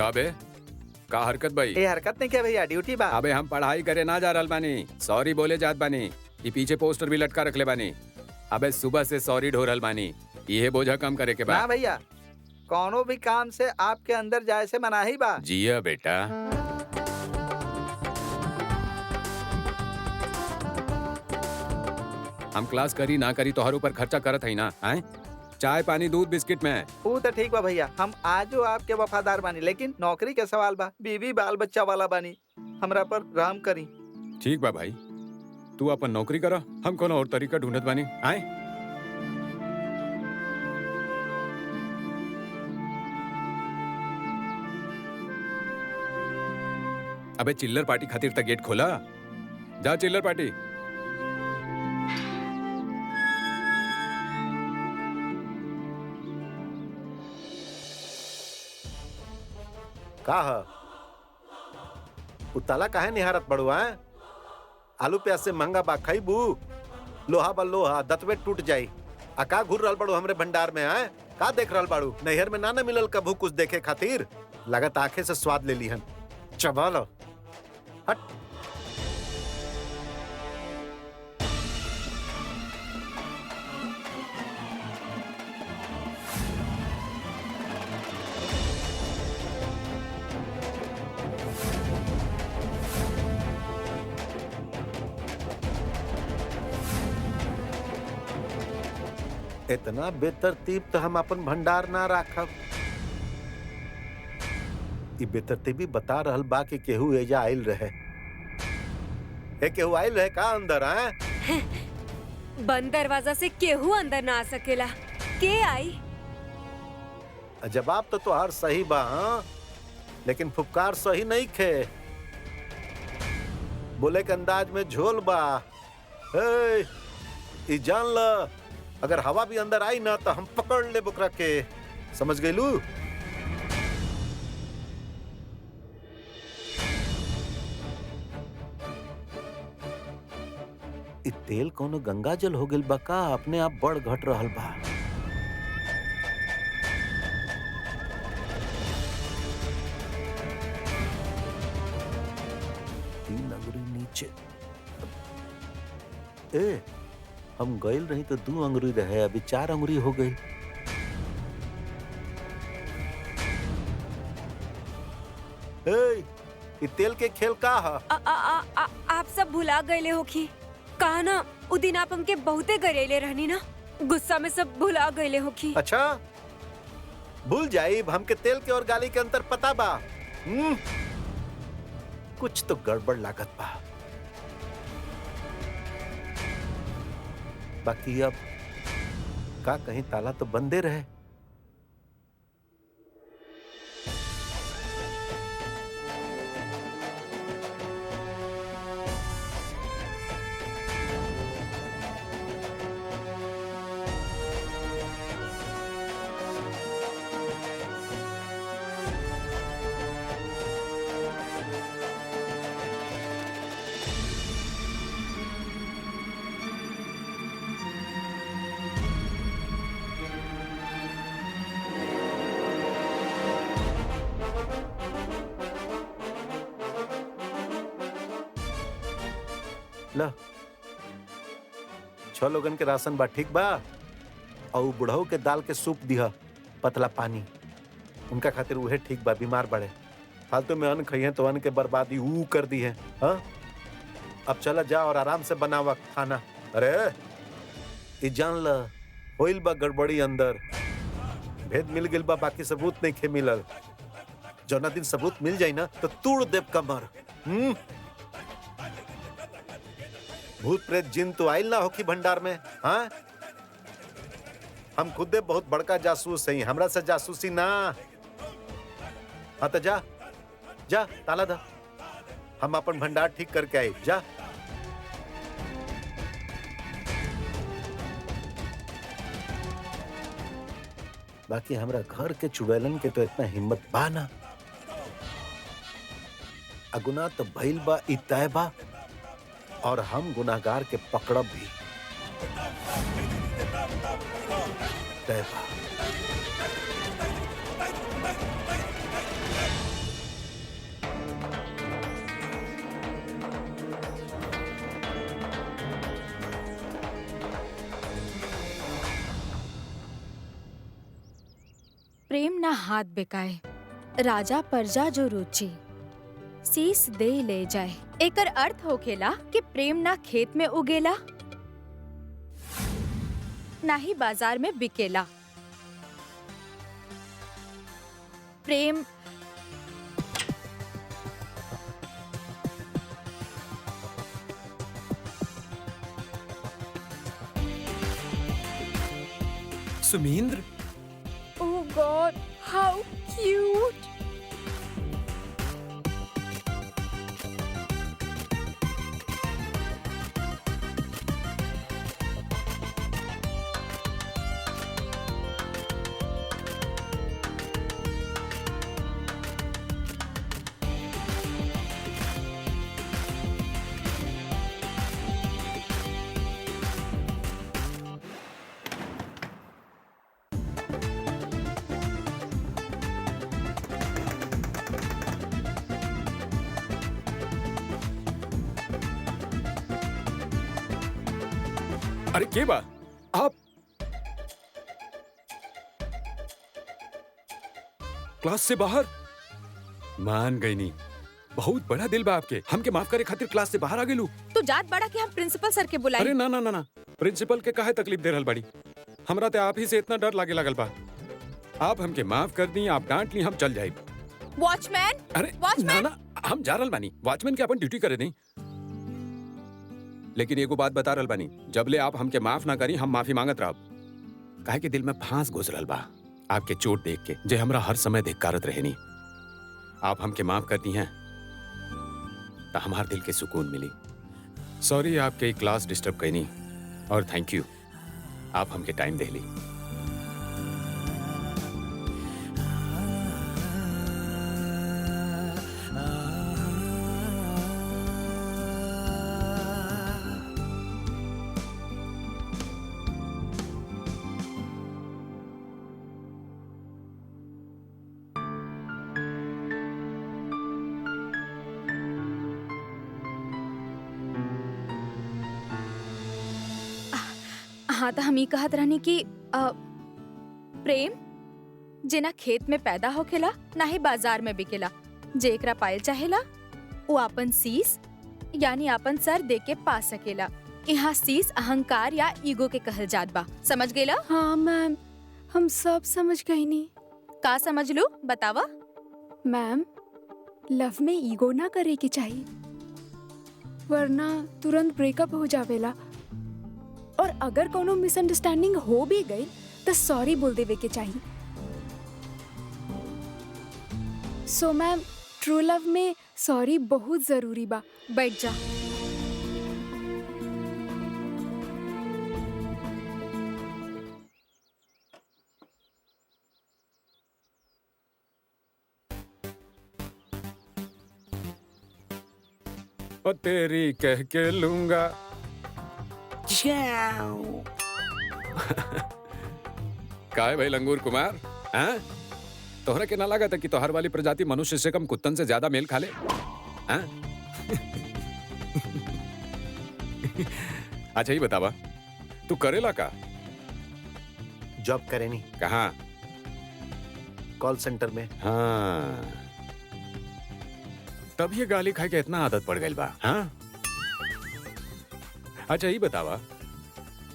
का बे? का हरकत भाई? ए हरकत नहीं क्या भैया, ड्यूटी बा। अबे हम पढ़ाई करे ना जा रहल बानी, सॉरी बोले जात बानी। ये पीछे पोस्टर भी लटका रखले बानी। अबे सुबह से सॉरी ढो रहल बानी, ये बोझा कम करे के ना बा। भैया, कौनो भी काम से आपके अंदर जाए से मनाही बा। जिया बेटा। हम क्लास करी ना करी तोहर ऊपर खर्चा करत है ना, हैं? चाय पानी दूध बिस्किट में। वो तो ठीक बा भैया, हम आजो आपके वफादार बानी, लेकिन नौकरी के सवाल बा, बीवी बाल बच्चा वाला बानी, हमरा पर राम करी। ठीक बा भाई, तू अपन नौकरी करा, हम कोनो और तरीका ढूंढत बानी। आए अबे चिल्लर पार्टी खातिर तक गेट खोला, जा चिल्लर पार्टी। का ह? उताला काहे निहारत बड़ुआ? आलू प्याज से महंगा बा, खइबू? लोहा बा लोहा, दतवे टूट जाई। आ का घूर रहल बड़ू हमरे भंडार में? आए का देख रहल बाड़ू? नैहर में ना मिलल कभू कुछ देखे खातिर? लगत आंखें से स्वाद ले लीहन। चबा लो, हट। इतना बेतरतीब तो हम अपन भंडार ना राखब। ई बेतरतीबी बता रहल बा कि केहू एजा आइल रहे। केहू आइल रहे का अंदर? आए बंद दरवाजा से केहू अंदर ना आ सकेला। के आई? जवाब तो तोहार सही बा, हाँ? लेकिन फुफकार सही नहीं खे। बोले के अंदाज में झोल बा। ई जान ल, अगर हवा भी अंदर आई ना तो हम पकड़ ले बुकरा के। समझ गईलू? इ तेल कोनो गंगा जल हो गइल बा का? अपने आप बढ़ घट रहल बा। तीन अंगुरी नीचे। हम गइल रही तो 2 अंगुरी रहे, अभी 4 अंगुरी हो गई। ये तेल के खेल का है? आप सब भुला गए होखी। कहा ना उ दिन आप हमके बहुते गरेले रहनी ना, गुस्सा में सब भुला गए होखी। अच्छा, भूल जाई। हमके तेल के और गाली के अंतर पता बा। कुछ तो गड़बड़ लागत बा। बाकी अब का कहीं ताला तो बंदे रहे। ला 6 लोगन के राशन बा, ठीक बा? और बुढ़ऊ के दाल के सूप दिहा, पतला पानी। उनका खातिर उहे ठीक बा, बीमार बड़े। फालतू में अन्न खइहे तो अन्न के बर्बादी ऊ कर दी है। हाँ, अब चला जा और आराम से बनावा खाना। अरे ई जान ल, होइल बा गड़बड़ी अंदर। भेद मिल गिल बा, बाकी सबूत नहीं खे मिलल। जौना दिन सबूत मिल जाई ना तो तोड़ देव कमर। भूत प्रेत जिन तो आइल ना होखी भंडार में। हाँ, हम खुदे बहुत बड़का जासूस हैं, हमरा से जासूसी ना। हाँ तो जा जा, ताला दा। हम अपन भंडार ठीक करके आए। जा। बाकी हमरा घर के चुड़ैलन के तो इतना हिम्मत बा ना। अगुना तो भइल बा, इ तय बा, और हम गुनाहगार के पकड़ब भी तय बा। प्रेम ना हाथ बेकाए, राजा प्रजा जो रुचि, शीस दे ले जाए। एकर अर्थ होखेला कि प्रेम ना खेत में उगेला, ना ही बाजार में बिकेला। प्रेम Sumendra, Oh God, how cute! अरे के बा आप क्लास से बाहर? मान गई नहीं, बहुत बड़ा दिल बा आपके। हमके माफ करे खातिर क्लास से बाहर आ गेलू। तू जात बड़ा कि हम प्रिंसिपल सर के बुलाई। अरे ना ना ना ना, प्रिंसिपल के काहे तकलीफ दे रहल बड़ी? हमरा ते आप ही से इतना डर लागे लगल बा। आप हमके माफ कर दी, आप डांट ली, हम चल जाए। वॉचमैन, अरे वॉचमैन! ना ना, हम जा रहल बानी। वॉचमैन के अपन ड्यूटी करे नहीं। लेकिन एगो बात बता रहल बानी, जबले आप हमके माफ ना करी हम माफी मांगत रहब। काहे के दिल में फांस घुस रहल बा आपके चोट देख के, जे हमरा हर समय धिक्कारत रहेनी। आप हमके माफ करती हैं तो हमार दिल के सुकून मिली। सॉरी आपके क्लास डिस्टर्ब कईनी, और थैंक यू आप हमके टाइम दे ली। हाँ तो हम ही कहत रहनी कि प्रेम जे ना खेत में पैदा होखेला, ना ही बाजार में बिकेला। जे एकरा पायल चाहेला वो अपन शीस यानी अपन सर दे के पा सकेला। यहाँ शीस अहंकार या ईगो के कहल जात बा। समझ गेला? हाँ मैम, हम सब समझ गई नी। का समझ लू बतावा? मैम, लव में ईगो ना करे के चाहिए, वरना तुरंत ब्रेकअप हो जावेला। और अगर कोनो मिसअंडरस्टैंडिंग हो भी गई तो सॉरी बोल देवे के चाहिए। सो मैम, ट्रू लव में सॉरी बहुत जरूरी बा। बैठ जा। और तेरी कह के लूंगा। काय भाई लंगूर कुमार, हाँ? तोहरा के ना लगा था कि तोहर वाली प्रजाति मनुष्य से कम कुत्तन से ज्यादा मेल खा ले? हाँ? अच्छा ही बतावा, तू करेला का? जॉब करे नहीं, कहाँ? कॉल सेंटर में। हाँ, तब ये गाली खाए के इतना आदत पड़ गई बा। हाँ? अच्छा ही बतावा,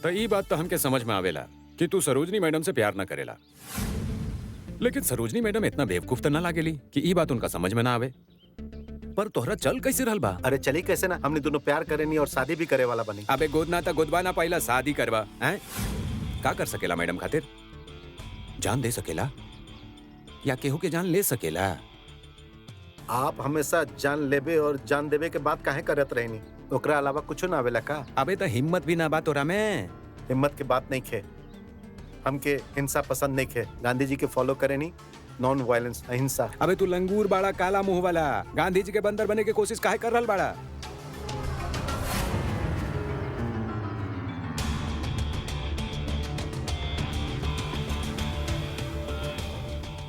तो ये बात तो हमके समझ में आवेला कि तू सरोजनी मैडम से प्यार ना करेला, लेकिन सरोजनी मैडम इतना बेवकूफ तो ना लागेली कि ये बात उनका समझ में ना आवे। पर तोहरा चल कैसे रहल बा? अरे चली कैसे ना, हमने दोनों प्यार करे नहीं और शादी भी करे वाला बनी। अबे गोदना था गोदबा ना, पहला शादी करवा। हैं? का कर सकेला मैडम खातिर? जान दे सकेला या केहू के जान ले सकेला? आप हमेशा जान लेबे और जान देवे के बात काहे करत रहनी? ओकरा अलावा कुछ ना आवेला का? अबे तो हिम्मत भी ना बा तोरा में। हिम्मत के बात नहीं खे, हमके हिंसा पसंद नहीं खे। गांधी जी के फॉलो करे नहीं, नॉन वायलेंस, अहिंसा। अबे तू लंगूर बाड़ा, काला मुंह वाला, गांधी जी के बंदर बने की कोशिश काहे कर रहल बाड़ा?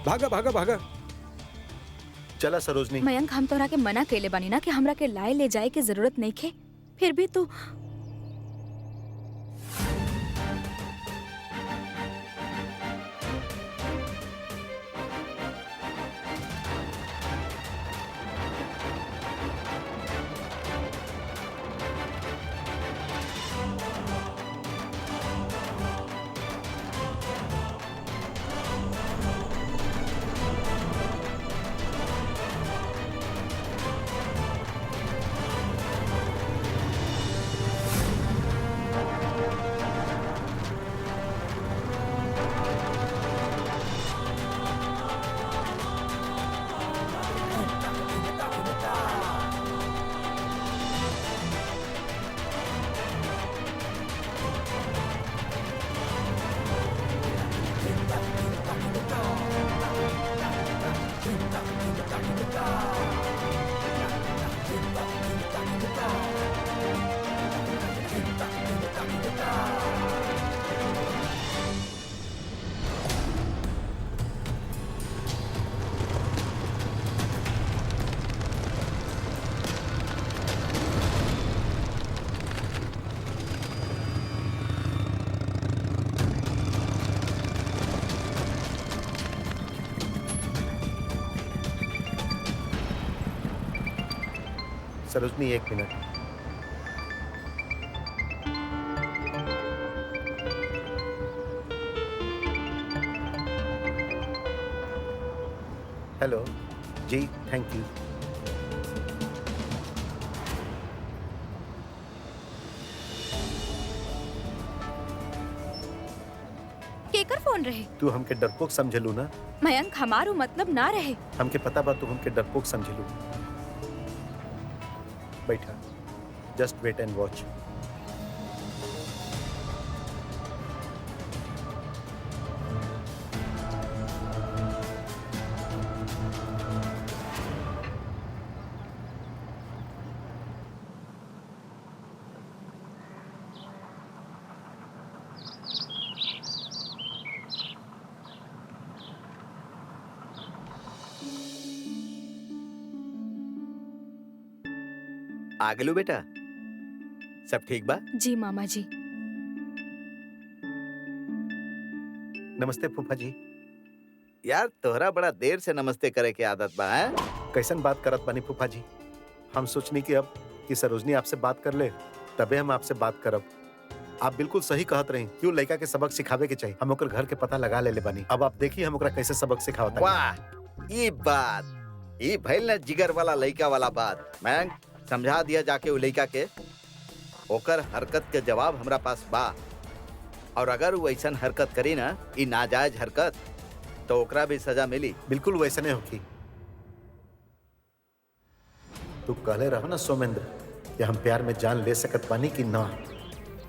भागा भागा भागा। चला सरोजनी। मयंक, हम तोरा के मना कैले बानी ना कि हमरा के लाए ले जाए के जरूरत नहीं खे, फिर भी तू सरोजनी, एक मिनट। हेलो जी, थैंक यू। केकर फोन रहे? तू हमके डरपोक समझलू ना? मयंक हमारू मतलब ना रहे। हमके पता बा तू हमके डरपोक समझलू। बैठा, जस्ट वेट एंड वॉच। आ गेलू बेटा, सब ठीक बा? जी मामा जी। नमस्ते फूफा जी। यार तोहरा बड़ा देर से नमस्ते करे के आदत बा है? कैसन बात करत बानी फूफा जी? हम सोचनी कि अब कि सरोजनी आपसे बात कर ले तबे हम आपसे बात करब। आप बिल्कुल सही कहत रही। क्यों लड़का के सबक सिखावे के चाहिए। हम ओकर घर के पता लगा ले बानी। अब आप देखिए हम ओकरा कैसे सबक सिखावता। वाह, ये बात, ये भइल ना जिगर वाला लड़का वाला बात। मैं समझा दिया जाके उ लड़का के, ओकर हरकत के जवाब हमरा पास बा। और अगर वो ऐसा हरकत करी ना, ये नाजायज हरकत, तो ओकरा भी सजा मिली। बिल्कुल वैसे नहीं होगी। तू कहले रहो ना सोमेंद्र कि हम प्यार में जान ले सकत बानी कि ना।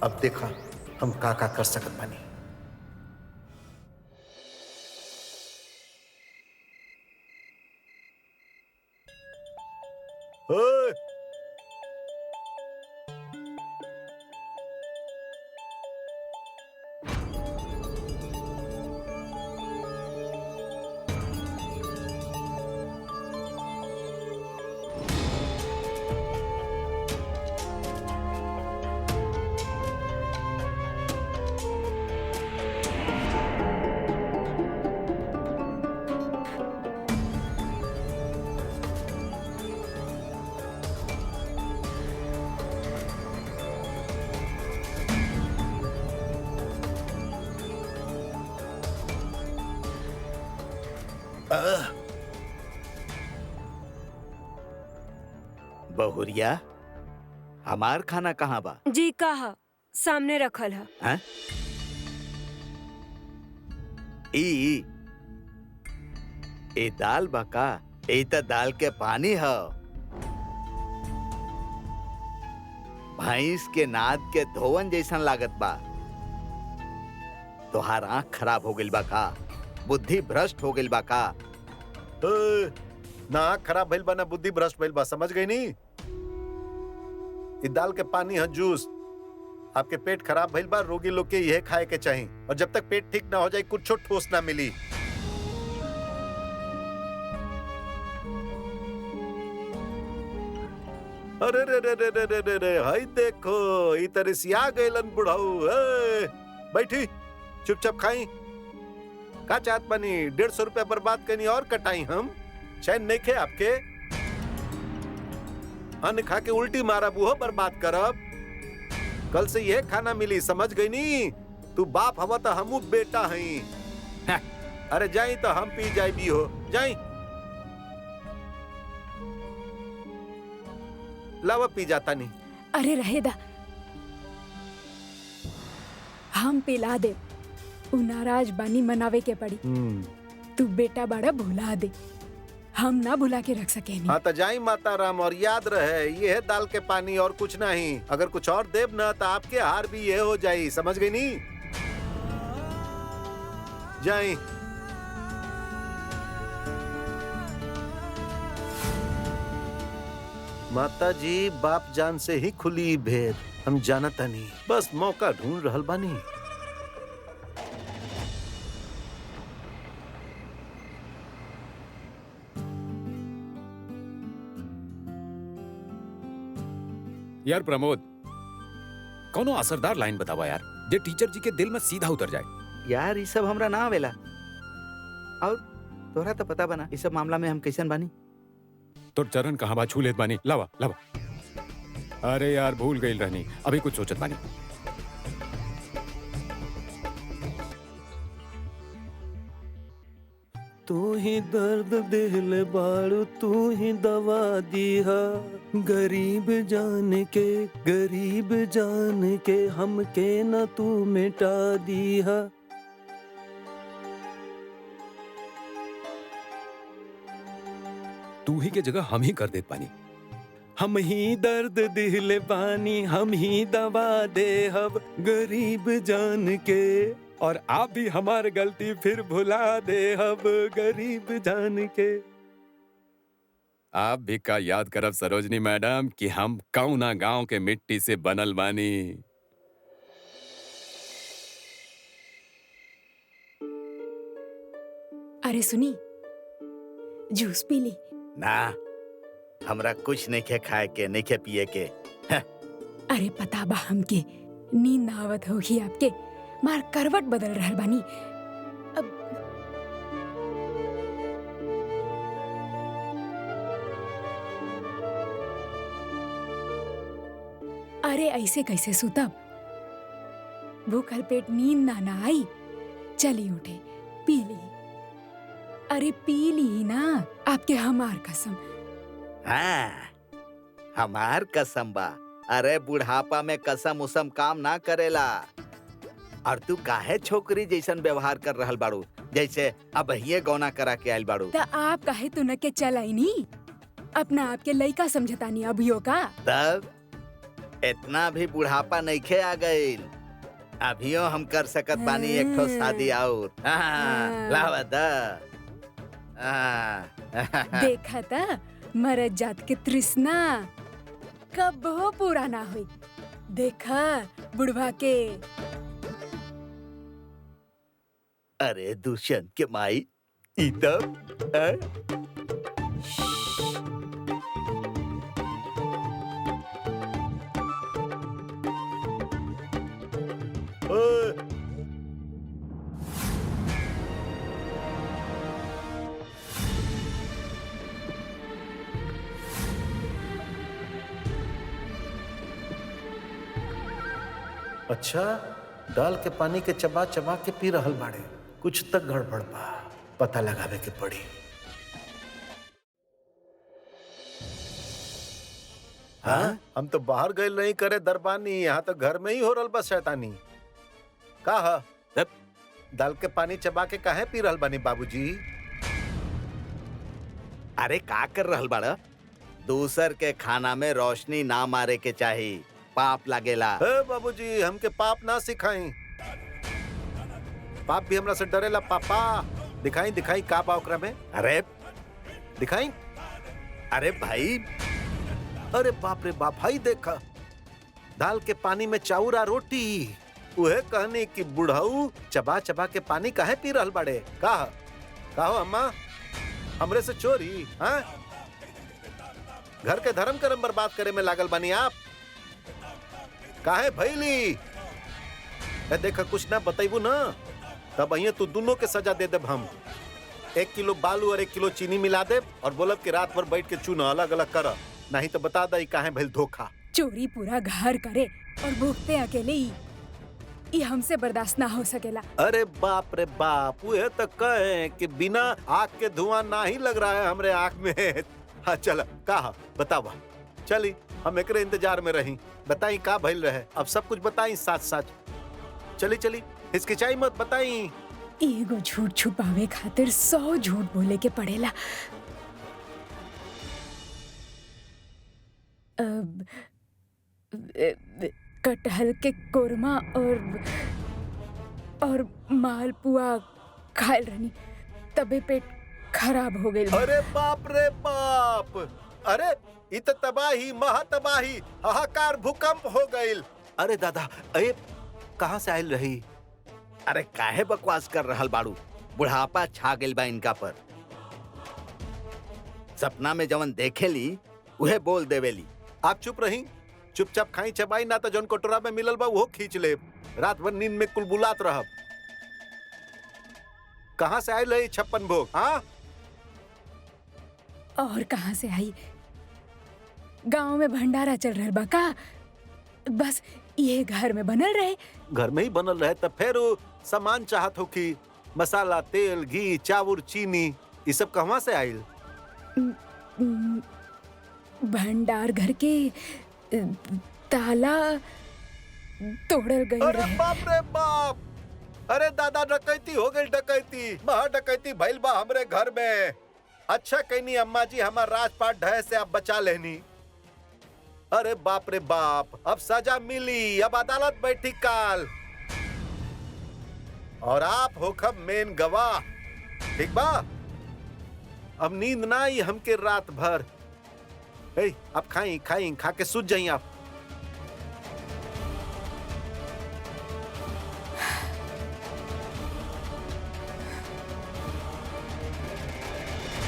अब देखा हम का कर सकत बानी। ओए! बहुरिया, हमार खाना कहाँ बा? जी कहा सामने रखल है। हैं? ई दाल बा का? ई त दाल के पानी ह। भैंस के नाद के धोवन जैसन लागत बा। तोहार आँख खराब हो गइल बा का? बुद्धि भ्रष्ट हो गइल बा का? ना आँख खराब भइल बा ना बुद्धि भ्रष्ट भइल बा। समझ गई नी? ई दाल के पानी है जूस। आपके पेट खराब भइल बा, रोगी लोग के यह खाए के चाहिए। और जब तक पेट ठीक ना हो जाए कुछ ठोस ना मिली। अरे रे रे रे रे रे रे रे, हाय देखो ई तरसिया गइलन बुढ़ऊ। बैठी, चुपचाप खाई। का चाहत बनी? 150 रुपया बर्बाद करनी और कटाई हम? चैन नहीं खे आपके? अन्न खा के उल्टी मारा बुहो बर्बाद करब। कल से यह खाना मिली, समझ गई नी? तू बाप हवा तो हमू बेटा हई। अरे जाई तो हम पी जाई भी हो। जाई लावा पी जाता नहीं। अरे रहे दा, हम पिला दे। उ नाराज बानी, मनावे के पड़ी। तू बेटा बड़ा भुला दे, हम ना भुला के रख सके नहीं। हाँ तो जाई माता राम। और याद रहे ये है दाल के पानी और कुछ नहीं। अगर कुछ और देव ना तो आपके हार भी ये हो जाई। समझ गई नी? जाई। माता जी बाप जान से ही खुली भेद। हम जानता नहीं, बस मौका ढूंढ रहल बानी। यार प्रमोद, कौनो असरदार लाइन बतावा यार, जे टीचर जी के दिल में सीधा उतर जाए। यार ये सब हमरा ना आवेला। और तोहरा तो पता बना इस सब मामला में हम कैसन बानी। तो चरण कहाँ बा? छू लेत बानी। लावा लावा। अरे यार भूल गई रहनी, अभी कुछ सोचत बानी। तू ही दर्द दिल बारू, तू ही दवा दीहा, गरीब जान के हमके न तू मिटा दीहा। तू ही के जगह हम ही कर देत पानी। हम ही दर्द दिल बानी, हम ही दवा दे हब, गरीब जान के। और आप भी हमारी गलती फिर भुला दे हब, गरीब जान के। आप भी का याद करब सरोजनी मैडम कि हम कौना गांव के मिट्टी से बनल बानी। अरे सुनी, जूस पी ली। ना, हमरा कुछ नहीं खे खाए के, नहीं खे पिए के। अरे पता बा हमके नींद ना आवत होगी आपके, मार करवट बदल रहल बानी। अब अरे ऐसे कैसे सुतब, भूखल पेट नींद ना आई। चली उठे, पी ली। अरे पी ली ना, आपके हमार कसम। हाँ, हमार कसम बा। अरे बुढ़ापा में कसम उसम काम ना करेला। और तू काहे छोकरी जैसन व्यवहार कर रहल बाड़ू, जैसे अब ये गौना करा के आयल बाड़ू। तो आप काहे तू न के चल आई नी, अपना आपके लइका समझतानी अभियो का। तब इतना भी बुढ़ापा नहीं खे आ गईल, अभियो हम कर सकत बानी एक ठो शादी और। लावा दा। देखा था मरद जात के तृष्णा कबो पूरा ना हुई। देखा बुढ़वा के। अरे दुष्यंत के माई, ई तब अच्छा, दाल के पानी के चबा चबा के पी रहल बाड़े। कुछ तक गड़बड़ बा, पता लगावे के पड़ी। हाँ? हम तो बाहर गए नहीं करे दरबानी, यहाँ तो घर में ही हो रहल बा शैतानी। का है? दाल के पानी चबा के काहे पी रहल बानी बाबूजी? अरे का कर रहल बाड़ा? दूसर के खाना में रोशनी ना मारे के चाहिए, पाप लागेला। बाबूजी हमके पाप ना सिखाई, पाप भी हमरा से डरेला। पापा दिखाई दिखाई का बा ओकरा में? अरे दिखाई। अरे भाई, अरे बाप रे बाप, भाई देखा दाल के पानी में चाउरा रोटी। उहे कहनी कि बुढ़ाऊ चबा चबा के पानी काहे पी रहल बाड़े? का हो अम्मा, हमरे से चोरी? हाँ, घर के धर्म कर्म बर्बाद करे में लागल बानी आप। काहे भैली? देखा कुछ ना बताइबू ना, तब अहिया तू दोनों के सजा दे देब हम। 1 किलो बालू और 1 किलो चीनी मिला देब और बोलब कि रात भर बैठ के चूना अलग अलग कर, नहीं तो बता दई काहे भइल धोखा। चोरी पूरा घर करे और भूखते अकेले ही, ये हमसे बर्दाश्त ना हो सकेला। अरे बाप रे बाप, ये तो कहे कि बिना आग के धुआं ना ही लग रहा है हमरे आँख में। हाँ चल, कहा बतावा, चली हम एकरे इंतजार में रही। बताई का भइल रहे, अब सब कुछ बताई साथ साथ। चली चली, हिचकिचाई मत, बताई। एगो झूठ छुपावे खातिर 100 झूठ बोले के पड़ेला। अब कटहल के कोरमा और मालपुआ खायल रहनी, तबे पेट खराब हो गई। अरे बाप रे बाप, अरे इ त तबाही, महातबाही, हाहाकार, भूकंप हो गईल। अरे दादा, अरे कहाँ से आयल रही? अरे काहे बकवास कर रहल बाड़ू? बुढ़ापा छा गइल बा इनका पर। सपना में जवन देखेली उहे बोल देवेली। आप चुप रही, चुपचाप खाई चबाई, ना तो जौन कटोरा में मिलल बा वो खींच ले। रात भर नींद में कुलबुलात रहब। कहाँ से आयल रही 56 भोग? हाँ, और कहाँ से आई? गांव में भंडारा चल रहा बा का? बस ये घर में बनल रहे। घर में ही बनल रहे तब फिर वो सामान चाहत हो कि मसाला, तेल, घी, चावल, चीनी ये सब कहवा से आइल? भंडार घर के ताला तोड़ल गई अरे रहे। बाप रे बाप! अरे दादा, डकैती हो गई, डकैती, महा डकैती भइल बा हमरे घर में। अच्छा कहनी अम्मा जी, हमार राजपाट ढहे से आप बचा लेनी। अरे बाप रे बाप, अब सजा मिली, अब अदालत बैठी काल और आप होखब मेन गवाह, ठीक बा? अब नींद ना आई हमके रात भर। ए, अब खाई खाई, खा के सूझ जाइए आप।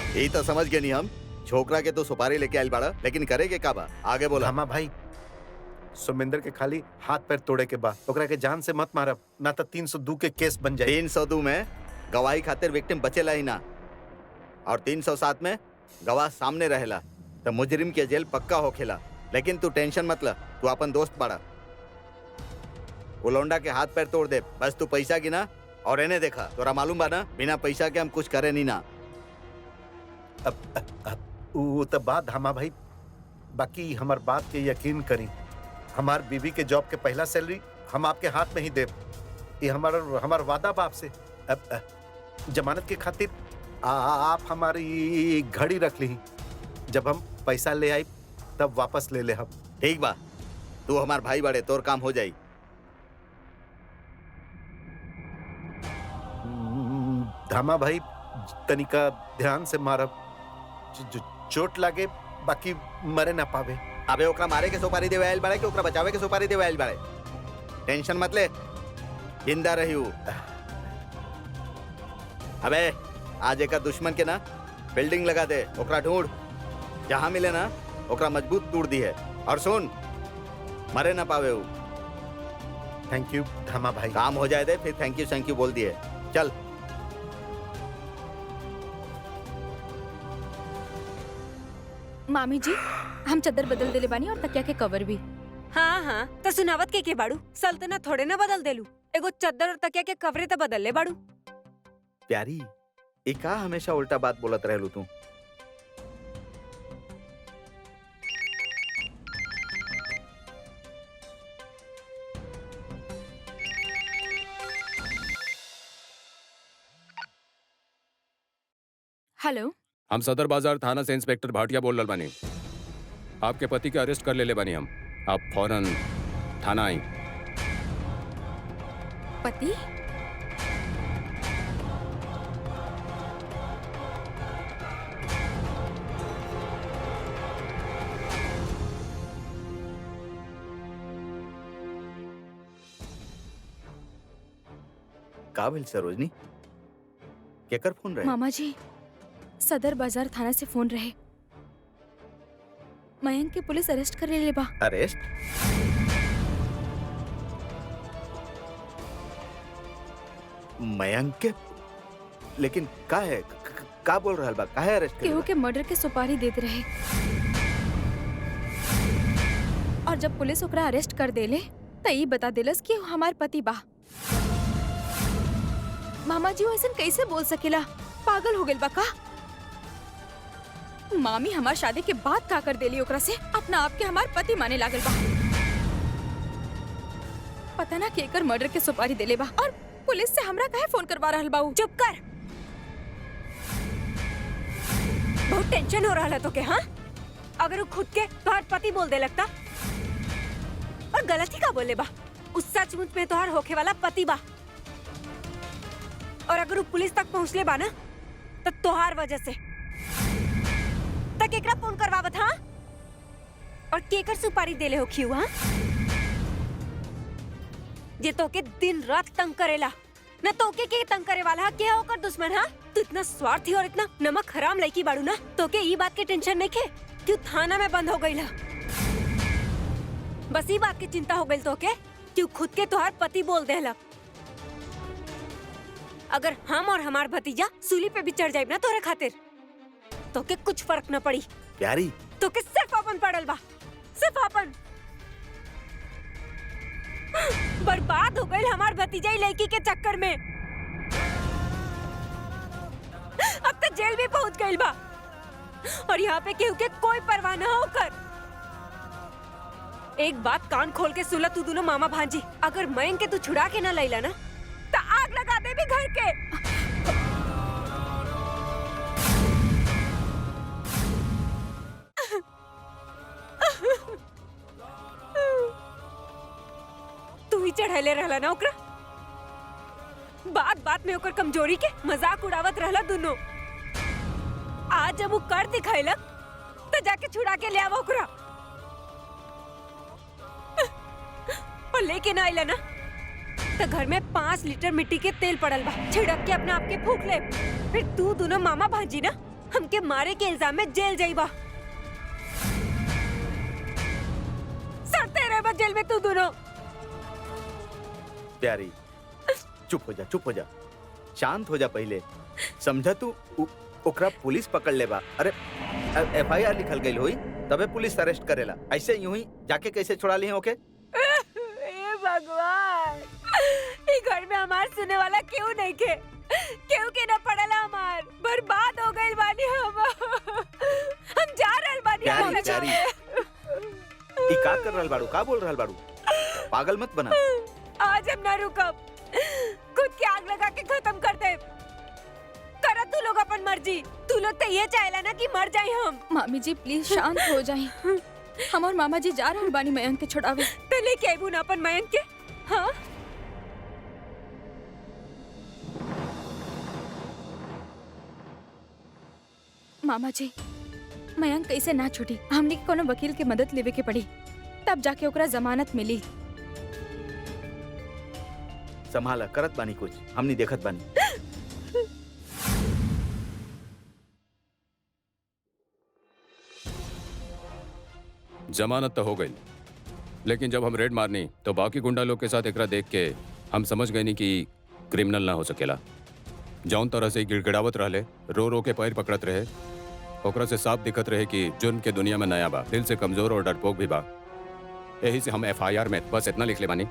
यही तो समझ गए नहीं हम। छोकरा के तो सुपारी लेके आइल बाड़ा, लेकिन करेगे का बा? आगे बोला। हमा भाई, सुमिंदर के खाली हाथ पैर तोड़े के बाद ओकरा के जान से मत मारब, ना तो 302 के केस बन जाए। 302 में गवाही खातिर विक्टिम बचेला ही ना, और 307 में गवाह सामने रहेला, तो मुजरिम के जेल पक्का होखेला। लेकिन तू टेंशन मत ल, तू अपन दोस्त बाड़ा। वो लौंडा के हाथ पैर तोड़ दे, बस तू पैसा गिना और इन्हें देखा। तोरा मालूम बा ना, बिना पैसा के हम कुछ करे नहीं ना। अब वो तो बात हमा भाई, बाकी हमार बात के यकीन करी। हमार बीवी के जॉब के पहला सैलरी हम आपके हाथ में ही देब, ये हमार वादा बाप से। अब जमानत के खातिर आप हमारी घड़ी रख ली, जब हम पैसा ले आई तब वापस ले ले हम। ठीक बा, तू हमार भाई बड़े, तोर काम हो जाई। धामा भाई, तनिका ध्यान से मारब, चोट लागे बाकी मरे ना पावे। अबे ओकरा मारे के सुपारी देवे आइल बाड़े कि ओकरा बचावे के सुपारी देवे आइल बाड़े? टेंशन मत ले, जिंदा रही हूँ। अबे आज एक दुश्मन के ना बिल्डिंग लगा दे, ओकरा ढूंढ, जहाँ मिले ना ओकरा मजबूत तोड़ दी है। और सुन, मरे ना पावे हूँ। थैंक यू धामा भाई। काम हो जाए दे, फिर थैंक यू बोल दिए। चल। मामी जी, हम चादर बदल देले बानी और तकिया के कवर भी। हाँ हाँ, तो सुनावत के बाड़ू? सल्तनत थोड़े ना बदल देलू, एगो चादर और तकिया के कवरे तो बदल ले बाड़ू। प्यारी, ये का हमेशा उल्टा बात बोलत रहलू तू? हेलो, हम सदर बाजार थाना से इंस्पेक्टर भाटिया बोल रहे बानी। आपके पति के अरेस्ट कर ले बानी हम। आप फौरन थाना आई। पति? का भेल सरोजनी? केकर फोन रहे? मामा जी, सदर बाजार थाना से फोन रहे। मयंक के पुलिस अरेस्ट कर ले बा। अरेस्ट? मयंक के? लेकिन का है, का बोल रहा बा? का है अरेस्ट केहू के मर्डर के सुपारी देते रहे, और जब पुलिस ओकरा अरेस्ट कर देले त ई बता देलस कि हमार पति बा। मामा जी ऐसा कैसे बोल सकेला? पागल हो गइल बा का? मामी हमार शादी के बाद का कर देली ओकरा से अपना आप के हमार पति माने लागल बा। पता ना केकर मर्डर के सुपारी देले बा, और पुलिस से हमरा काहे फोन करवा रहल बा? चुप कर, बहुत टेंशन हो रहा है तो के। हाँ, अगर वो खुद के तोहार पति बोल दे लगता, और गलत ही का बोले बा? उस सचमुच में तोहार होखे वाला पति बा, और अगर वो पुलिस तक पहुँचले बा ना तो तोहार वजह से तक एकरा फोन करवावत। हाँ, और केकर सुपारी देले हो खियू? हाँ, जे तोके दिन रात तंग करेला ना, तोके के तंग करे वाला है क्या होकर दुश्मन? हाँ, तू इतना स्वार्थी और इतना नमक हराम लड़की बाड़ू ना, तोके ई बात के टेंशन नहीं खे तू थाना में बंद हो गईला। बस ई बात की चिंता हो गई तोके तू खुद के तोहार पति बोल देला। अगर हम और हमार भतीजा सूली पे भी चढ़ जाए ना तोरे खातिर, तोके कुछ फर्क न पड़ी। प्यारी, तो के सिर्फ अपन पड़ल बा, सिर्फ अपन। बर्बाद हो गई हमार भतीजा लड़की के चक्कर में। अब तो जेल भी पहुंच गई बा और यहाँ पे केहू के कोई परवाह न होकर। एक बात कान खोल के सुन ला तू दोनों मामा भांजी, अगर मयंक के तू छुड़ा के ना लैला ना तो आग लगा दे भी घर के। तू ही चढ़ैले रहला ना ओकरा, बात बात में ओकर कमजोरी के मजाक उड़ावत रहला दोनों। आज जब वो कर दिखाइलक तो जाके छुड़ा के ले आवा ओकरा और लेके ना आइला ना तो घर में 5 लीटर मिट्टी के तेल पड़ल बा, छिड़क के अपने आप के फूक ले। फिर तू दोनों मामा भांजी ना हमके मारे के इल्जाम में जेल जाइबा। सड़ते रहे बा जेल में तू दोनों। प्यारी चुप हो जा, चुप हो जा, शांत हो जा। पहले समझा तू ओकरा पुलिस पकड़ लेबा। अरे FIR लिखल गई होई तबे पुलिस अरेस्ट करेला, ऐसे यूं ही जाके कैसे छुड़ा ली ओके? ए भगवान, ई घर में हमार सुने वाला क्यों नहीं के? क्यों के ना पड़ला हमार? बर्बाद हो गइल बानी हम जा रहल बानी। प्यारी प्यारी ई का कर रहल बाड़ू, का बोल रहल बाड़ू? पागल मत बना। आज हम ना रुकब, खुद की आग लगा के खत्म कर दे। करा तू लोग अपन मर्जी। तू लोग तो ये चाहेला ना कि मर जाए हम। मामी जी प्लीज शांत हो जाएं। हम और मामा जी जा रहे बानी मयंक के छुड़ावे। तो लेके आइबू ना अपन मयंक के। हाँ मामा जी, मयंक कैसे ना छूटी? हमने के कोनो वकील के मदद लेवे के पड़ी, तब जाके ओकरा जमानत मिली। संभाला, करत बानी कुछ, हमनी देखत बानी। जमानत तो हो गई, लेकिन जब हम रेड मारनी तो बाकी गुंडा लोग के साथ एकरा देख के हम समझ गए नहीं कि क्रिमिनल ना हो सकेला। जौन तरह से गिड़गिड़ावत रहले, रो रो के पैर पकड़त रहे, ओकरा से साफ दिखत रहे कि जुर्म के दुनिया में नया बा, दिल से कमजोर और डरपोक भी बा। यही से हम FIR में बस इतना लिख ले बानी,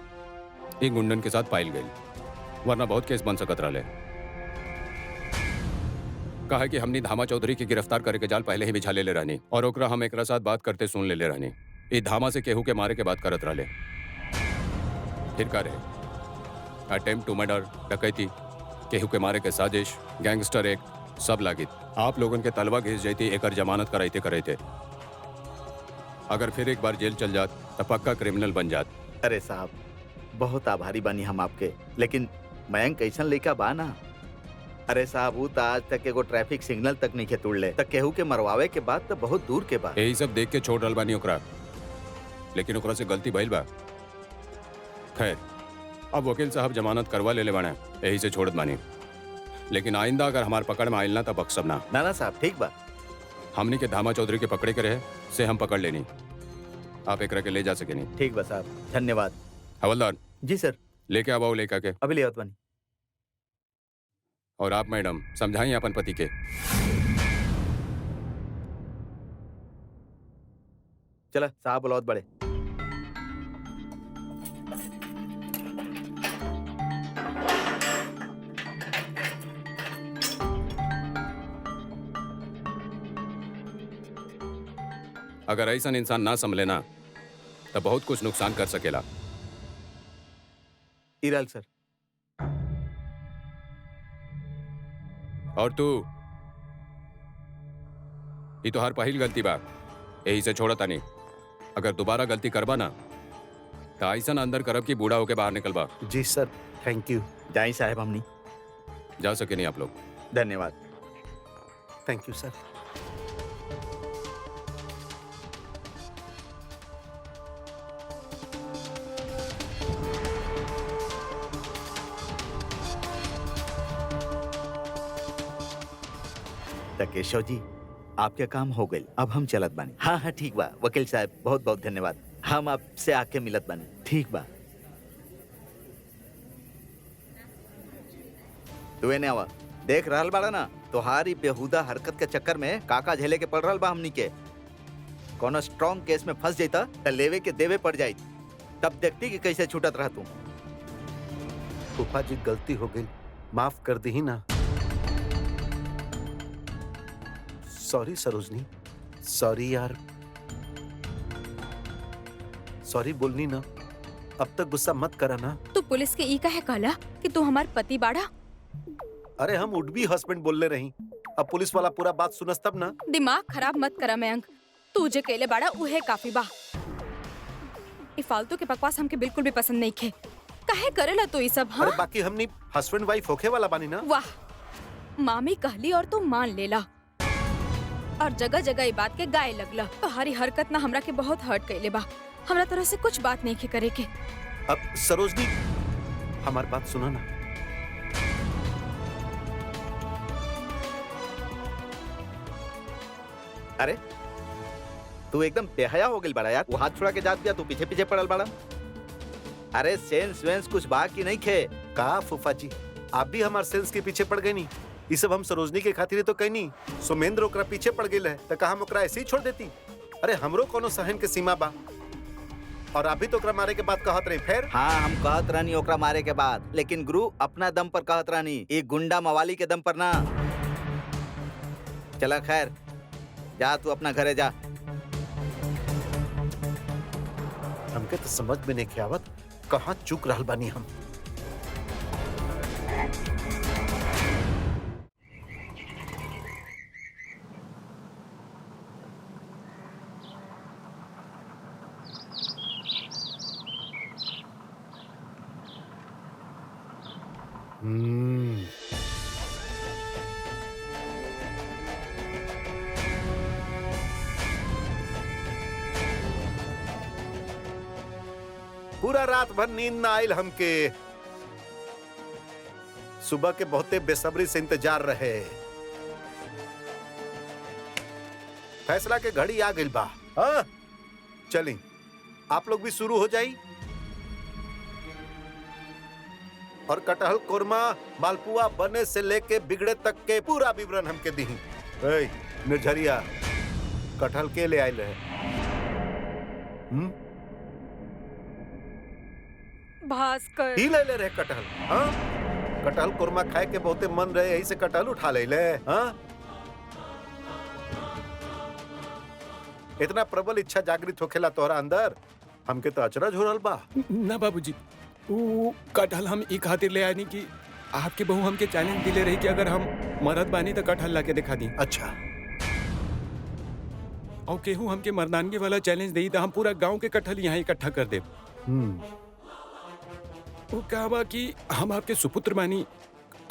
इन गुंडन के साथ पाइल गई, वरना बहुत केस बन सकत रहले। कहा कि हमनी धामा चौधरी की गिरफ्तार करे के जाल पहले ही बिछा ले रहनी और ओकरा हम एकरा साथ बात करते सुन ले रहनी। ई धामा से केहू के मारे के बात करत रहले। फिर का रहे? अटेम्प्ट टू मर्डर, डकैती, केहू के मारे के साजिश, गैंगस्टर एक्ट, सब लागित। आप लोगन के तलवा घिस जाती एकर जमानत कराइते कराइते। अगर फिर एक बार जेल चल जात तो पक्का क्रिमिनल बन जात। अरे साहब, बहुत आभारी बानी हम आपके, लेकिन मयंक कैसन लड़का बा ना। अरे साहब, वो तो आज तक एगो ट्रैफिक सिग्नल तक नहीं तोड़ले, तक केहू के मरवावे के बाद तो बहुत दूर के बाद। यही सब देख के छोड़ रहल बानी ओकरा, लेकिन ओकरा से गलती भइल बा। खैर, अब वकील साहब जमानत करवा ले बाने, यही से छोड़त बानी। लेकिन आइंदा अगर हमार पकड़ में आइल ना तो बख्शब ना। ना साहब, ठीक बा। हमनी के धामा चौधरी के पकड़े के रहे से हम पकड़ लेनी, आप एकरा के ले जा सके नहीं। ठीक बा साहब, धन्यवाद। हवलदार जी सर, लेके आओ लेका के। अभी ले आवत बानी। और आप मैडम समझाइए अपन पति के। चला साहब बुलावत बड़े। अगर ऐसा इंसान ना संभले ना तो बहुत कुछ नुकसान कर सकेला। इराल सर। और तू, ये तो हर पहिल गलती बा, यही से छोड़ता नहीं। अगर दोबारा गलती करबा ना तो ऐसा अंदर करब कि बूढ़ा होके बाहर निकलबा। जी सर, थैंक यू। जाई साहब, हमनी जा सके नहीं आप लोग। धन्यवाद। थैंक यू सर। केशव जी, आपके काम हो गए, अब हम चलत बानी। हाँ हाँ ठीक बा वकील साहब, बहुत बहुत धन्यवाद। हम आपसे आके मिलत बानी। ठीक बा, तू एने आवा। देख रहल बाड़ा ना, तुम्हारी बेहुदा हरकत के चक्कर में काका झेले के पड़ रहल बा हमनी के। कोनो स्ट्रॉन्ग केस में फंस जाता तो लेवे के देवे पड़ जाई, तब देखती कि कैसे छूटत रह तू। फूफा जी गलती हो गई, माफ कर दी ना। सॉरी सरोजनी, सॉरी यार, सॉरी बोलनी ना। अब तक गुस्सा मत करा ना। तू पुलिस के ई कहे कहला कि तू हमार पति बाड़ा? अरे हम वुड बी हस्बैंड बोल ले रही, अब पुलिस वाला पूरा बात सुनस तब ना। दिमाग खराब मत करा मयंक, तू जे केले बाड़ा उहे काफी बा। ई फालतू के बकवास हमके बिल्कुल भी पसंद नहीं खे। काहे करेला तू ई सब? हाँ अरे बाकी हमनी हस्बैंड वाइफ होखे वाला बानी ना। वाह, मामी कहली और तू मान लेला और जगह जगह ई बात के गाय लगला। तुम्हारी हरकत ना हमरा के बहुत हर्ट कइले बा। हमरा तरह से कुछ बात नहीं के करे के। अब सरोजनी हमारी बात सुना ना। अरे तू एकदम बेहया हो गई बड़ा यार, वो हाथ छुड़ा के जात दिया, तू पीछे पीछे पड़ल बड़ा। अरे सेंस वेंस कुछ बाकी नहीं खे। कहा फूफा जी, आप भी हमारे सेंस के पीछे पड़ गए नी। ये सब हम सरोजनी के खातिर तो कहीं नहीं। सुमेंद्र ओकरा पीछे पड़ गई है तो कहा हम ओकरा ऐसे ही छोड़ देती? अरे हमरो कोनो सहन के सीमा बा। और अभी तो ओकरा मारे के बाद कहत रही फिर। हाँ हम कहत रहनी ओकरा मारे के बाद, लेकिन गुरु अपना दम पर कहत रहनी, एक गुंडा मवाली के दम पर ना। चला खैर, जा तू अपना घरे जा। हमके तो समझ में नहीं आवत कहाँ चूक रहल बानी हम। पूरा रात भर नींद ना आयल हमके। सुबह के बहुते बेसब्री से इंतजार रहे। फैसला के घड़ी आ गई बा। हाँ? चली आप लोग भी शुरू हो जाई। और कटहल कोरमा मालपुआ बने से लेके बिगड़े तक के पूरा विवरण हमके दी। निर्झरिया कटहल के ले आयल है? भास्कर ही ले रहे कटहल। हाँ? कटहल कोरमा खाए के बहुते मन रहे, यही से कटहल उठा ले। हाँ? इतना प्रबल इच्छा जागृत होखेला तोहरा अंदर, हमके तो अचरज हो रहल बा। ना बाबूजी, वो कटहल हम ई खातिर ले आनी कि आपके बहू हमके चैलेंज दिले रही कि अगर हम मरद बानी तो कटहल ला के दिखा दी। अच्छा। और केहू हमके मर्दानगी वाला चैलेंज दे तो हम पूरा गांव के कटहल यहाँ इकट्ठा कर दे। वो कहा कि हम आपके सुपुत्र बानी,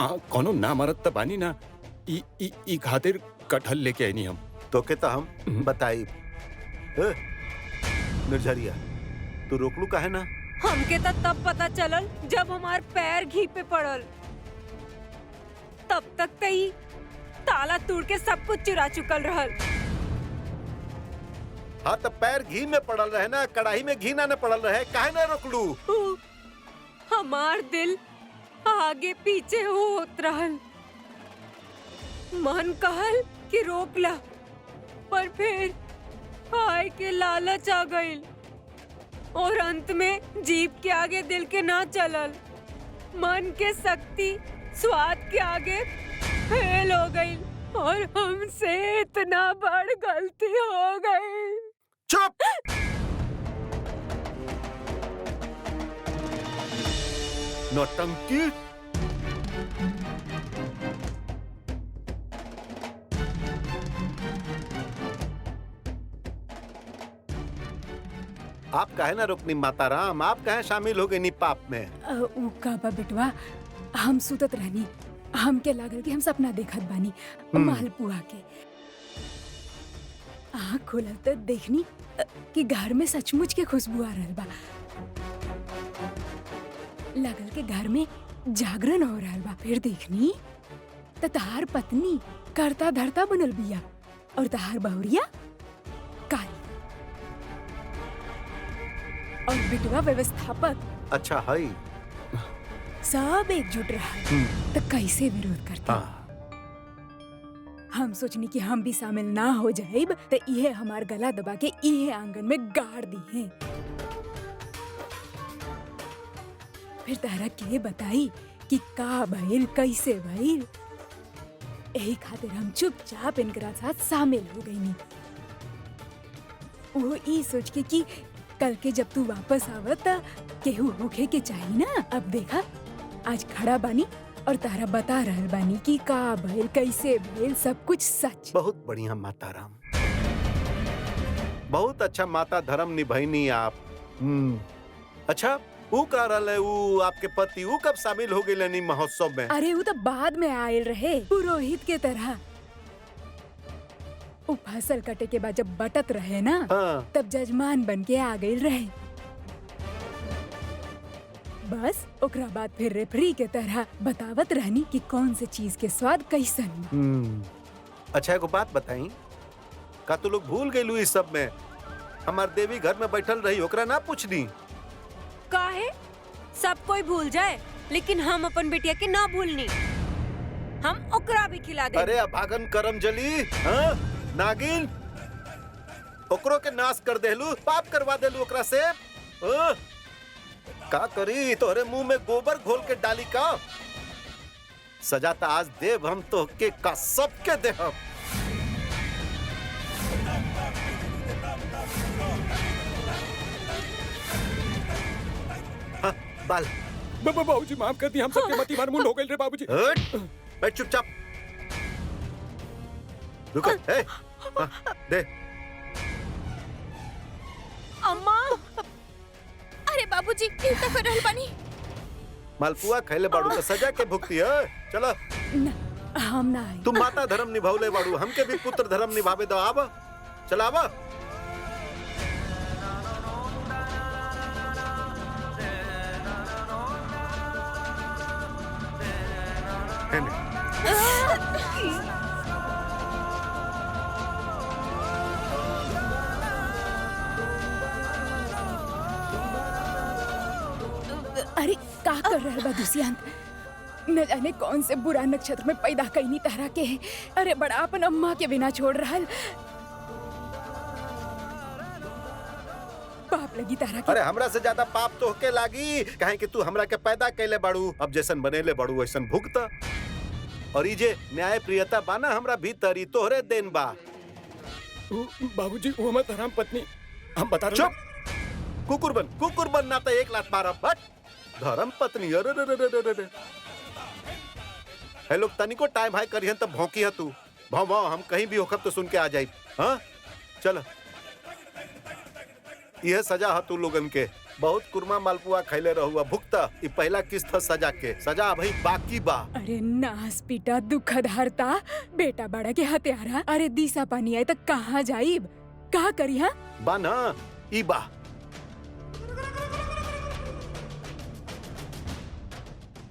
कोनो ना मरद त बानी ना, ई खातिर कटहल लेके आईनी हम। तो के तो हम बताई। निर्झरिया तू रोकलू काहे ना? हमके तब पता चलल जब हमार पैर घी पे पड़ल। तब तक तई ताला तोड़ के सब कुछ चुरा चुकल रहल। हाँ तो पैर घी में पड़ल रहे ना, कढ़ाई में घी ना पड़ल रहे, काहे ना रोकलू? हमार दिल आगे पीछे होत रहल। मन कहल कि रोक ला, पर फिर आय के लालच आ गइल और अंत में जीभ के आगे दिल के ना चलल। मन के शक्ति स्वाद के आगे फेल हो गई और हमसे इतना बड़ गलती हो गई। चुप! नौटंकी! आप कहे ना रुकनी माताराम, आप कहे शामिल हो गई नी पाप में। ऊ काबा बेटवा, हम सुतत रहनी, हमके लागल कि हम सपना देखत बानी मालपुआ के। आँख खोलल तो देखनी कि घर में सचमुच के खुशबू आ रहल बा। लागल के घर में जागरण हो रहल बा। फिर देखनी तो तहार पत्नी करता धरता बनल बिया और तहार बहुरिया काली और बिटवा व्यवस्थापक। अच्छा है। सब एकजुट रहा तो कैसे विरोध करते? हम सोचनी कि हम भी शामिल ना हो जाएब तो इहे हमार गला दबा के इहे आंगन में गाड़ दी है। फिर तारा के बताई कि का भइल कैसे भइल। यही खातिर हम चुपचाप इनकरा साथ शामिल हो गई। वो ई सोच के कि कल के जब तू वापस आवत त केहू होखे के चाही ना। अब देखा आज खड़ा बानी और तारा बता रहल बानी कि का भइल कैसे भइल सब कुछ सच। बहुत बढ़िया माता राम, बहुत अच्छा माता धर्म निभाइनी आप। अच्छा वो का रहल है, वो आपके पति वो कब शामिल हो गए नी महोत्सव में? अरे वो तो बाद में आयल रहे पुरोहित के तरह। वो फसल कटे के बाद जब बटत रहे ना हाँ। तब जजमान बन के आ गई रहे। बस ओकरा बाद फिर रेफरी के तरह बतावत रहनी कि कौन से चीज के स्वाद कैसन। अच्छा एगो बात बताई, का तू लोग भूल गई इस सब में? हमार देवी घर में बैठल रही ओकरा ना पूछनी? काहे सब कोई भूल जाए लेकिन हम अपन बिटिया के ना भूलनी। हम ओकरा भी खिला दे। अरे अभागन करम जली, हाँ? नागिन ओकरो के नाश कर देलू, पाप करवा देलू ओकरा से। का करी तोहरे मुंह में गोबर घोल के डाली का? सजा तो आज देव हम तो के का सबके देहब। हाँ, बाल बाबूजी माफ कर दी, हम सबके मति मार मुंड हो गए रे बाबूजी। हट, बैठ चुपचाप। रुको, ए, हाँ, दे। अम्मा अरे बाबूजी ये तो कर रहल बानी। मालपुआ खैले बाड़ू तो सजा के भुगती है। चलो हम ना आई। तुम माता धर्म निभावले बाड़ू, हमके भी पुत्र धर्म निभावे दो। आवा चल आवा। अरे का कर रहा बा दुष्यंत? न जाने कौन से बुरा नक्षत्र में पैदा कईनी तारा के। अरे बड़ा अपन अम्मा के बिना छोड़ रहल। पाप लगी तारा के। अरे हमरा से ज्यादा पाप तो होके लागी, काहे कि तू हमरा के पैदा कैले बाड़ू। अब जैसन बनेले बाड़ू वैसन भुगता। और ई जे न्याय प्रियता बाना हमरा भीतर, ई तोहरे देन बा। बाबूजी वो मत हराम पत्नी, हम बता रहे। चुप, कुकुर बन ना तो एक लात मारब। बट धर्म पत्नी, अरे रे रे रे रे। हे लोग तनिको टाइम हाई करिहन तब भौंकी है तू। भाव हम कहीं भी होखब तो सुन के आ जाई। हाँ चल, यह सजा है तू लोगन के। बहुत कुरमा मालपुआ खैले रहुआ, भुगता। ई पहला किस्त है सजा के, सजा अभी बाकी बा। अरे नास पीटा दुखद हरता, बेटा बड़ा के हत्यारा। अरे दिशा पानी आए तो कहाँ जाइब, कहाँ करी? हाँ बा ना, ई बा।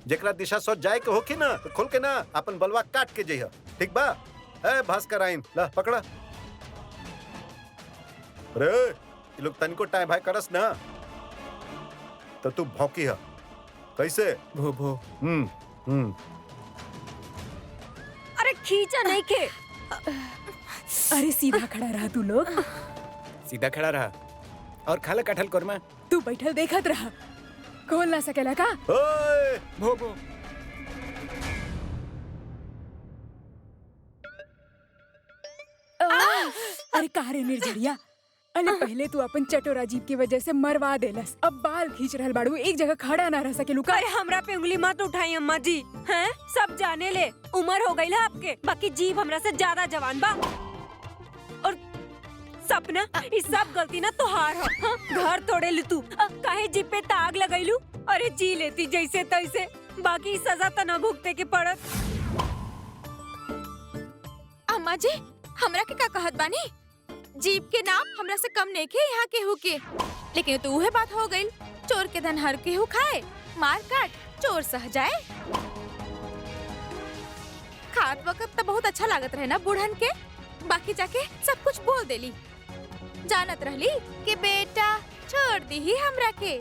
जेकरा दिशा सोच जाए के होखी ना तो खोल के ना अपन बलवा काट के जइहा, ठीक बा? ए भास्कर आइन ला पकड़ा। अरे ये लोग तनिको टाइम भाई करस ना तो तू भौंकी है कैसे? भो भो। अरे खींचा नहीं के। अरे सीधा खड़ा रहा तू लोग। सीधा खड़ा रहा और खाला कटहल कोरमा। तू बैठल देखत रहा, खोल ना सकेला का? ओए भो भो। अरे कारे निर्जरिया, अरे पहले तू अपन चटोरा जीप की वजह से मरवा देलस, अब बाल खींच रहल बाड़ू, एक जगह खड़ा ना रह सकेलू का? अरे हमरा पे उंगली मत उठाई अम्मा जी। हैं सब जाने ले, उम्र हो गई है आपके, बाकी जीभ हमरा से ज्यादा जवान बा। और सपना इस सब गलती ना तोहार हो। हाँ? घर तोड़े लू तू, काहे जीप पे ताग लगैलू? अरे जी लेती जैसे तैसे, बाकी सजा तो न भुगते के पड़त। अम्मा जी हमरा के का कहत बानी? जीप के नाम हमरा से कम नहीं के यहाँ के हुके, लेकिन तो उहे बात हो गई। चोर के धन हर के हु खाए, मार काट चोर सह जाए। खात वक्त तो बहुत अच्छा लागत रहे ना बुढ़न के, बाकी जाके सब कुछ बोल देली। जानत रहली कि बेटा छोड़ दी ही हमरा के,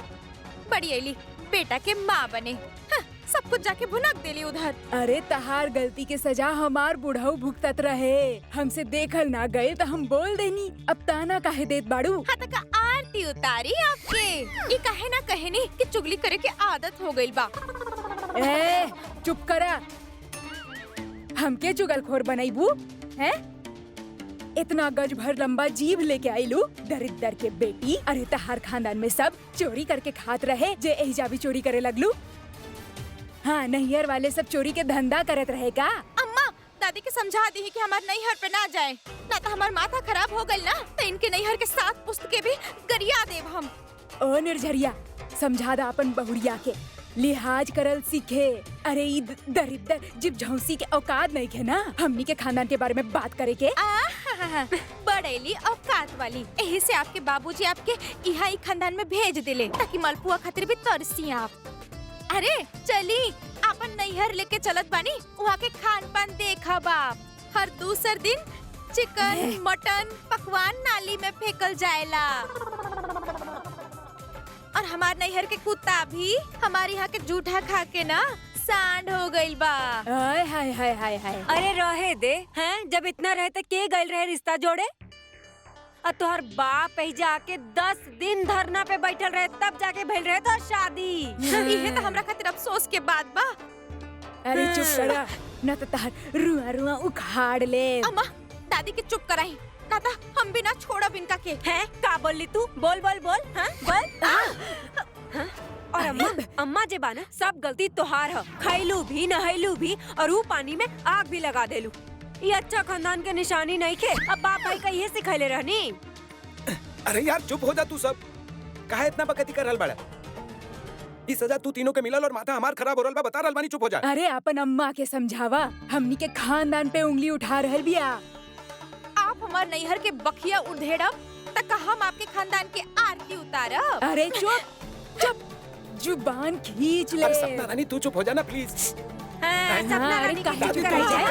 बड़ी अली बेटा के माँ बने। हाँ। सब कुछ जाके भुनक देली उधर। अरे तहार गलती के सजा हमार बुढ़ऊ भुगतत रहे, हमसे देखल ना गए तो हम बोल देनी, अब ताना काहे देत बाड़ू। हाँ तक आरती उतारी आपके, ये कहे ना कहे नहीं कि चुगली करे के आदत हो गई बा। ए चुप करा, हमके चुगलखोर बनाईबू हैं? इतना गज भर लंबा जीभ लेके आईलू दरिद्र के बेटी। अरे तहार खानदान में सब चोरी करके खात रहे, जे एहिजा भी चोरी करे लगलू। हाँ नैहर वाले सब चोरी के धंधा करत रहे का? अम्मा दादी के समझा दी कि हमार नैहर पे ना जाए, ना तो हमार माथा खराब हो गई ना तो इनके नैहर के 7 पुस्तकें भी गरिया देव हम। ओ निर्झरिया, समझा दा अपन बहुरिया के लिहाज करल सीखे। अरे ई दरिद्र जीव झौंसी के औकात नहीं है ना हमनी के खानदान के बारे में बात करे के। बड़ेली औकात वाली, यही से आपके बाबूजी आपके यहाँ ही खानदान में भेज दिले ताकि मलपुआ खातिर भी तरसी आप। अरे चली अपन नैहर लेके चलत बानी, वहाँ के खान पान देखा बाप। हर दूसर दिन चिकन मटन पकवान नाली में फेंकल जाएला, और हमार नैहर के कुत्ता भी हमारे यहाँ के जूठा खा के ना सांड हो गइल बा। हाय हाय हाय हाय हाय। अरे रहे दे हैं, जब इतना रहे तो के गइल रहे रिश्ता जोड़े। और तोहर बाप ही जाके 10 दिन धरना पे बैठल रहे तब जाके भइल रहे तो शादी। इहे तो हमरा खातिर अफसोस के बात बा। अरे चुप करा, न तो तहार रुआ रुआ उखाड़ ले। अम्मा दादी के चुप कराई, कहता हम भी ना छोड़ब इनका के। हैं का बोली तू? बोल बोल बोल, हाँ बोल। हाँ? और अम्मा जे बाना सब गलती तोहार है, खैलू भी नहैलू भी और वो पानी में आग भी लगा देलू। ये अच्छा खानदान के निशानी नहीं खे। अब बाप भाई का ये सिखैले रहनी। अरे यार चुप हो जा तू सब, काहे इतना बकती कर रहल बाड़ा? ई सजा तू तीनों के मिलल और माथा हमार खराब हो रहल बा, बता रहल बानी, चुप हो जा। अरे अपन अम्मा के समझावा, हमनी के खानदान पे उंगली उठा रहल बिया। आप हमार नैहर के बखिया उधेड़ब तक हम आपके खानदान के आरती उतारब। अरे चुप चुप, जुबान खींच ले। अरे सपना रानी तू चुप हो जा ना प्लीज। हाँ, सपना रानी काहे चुप कराई जाए?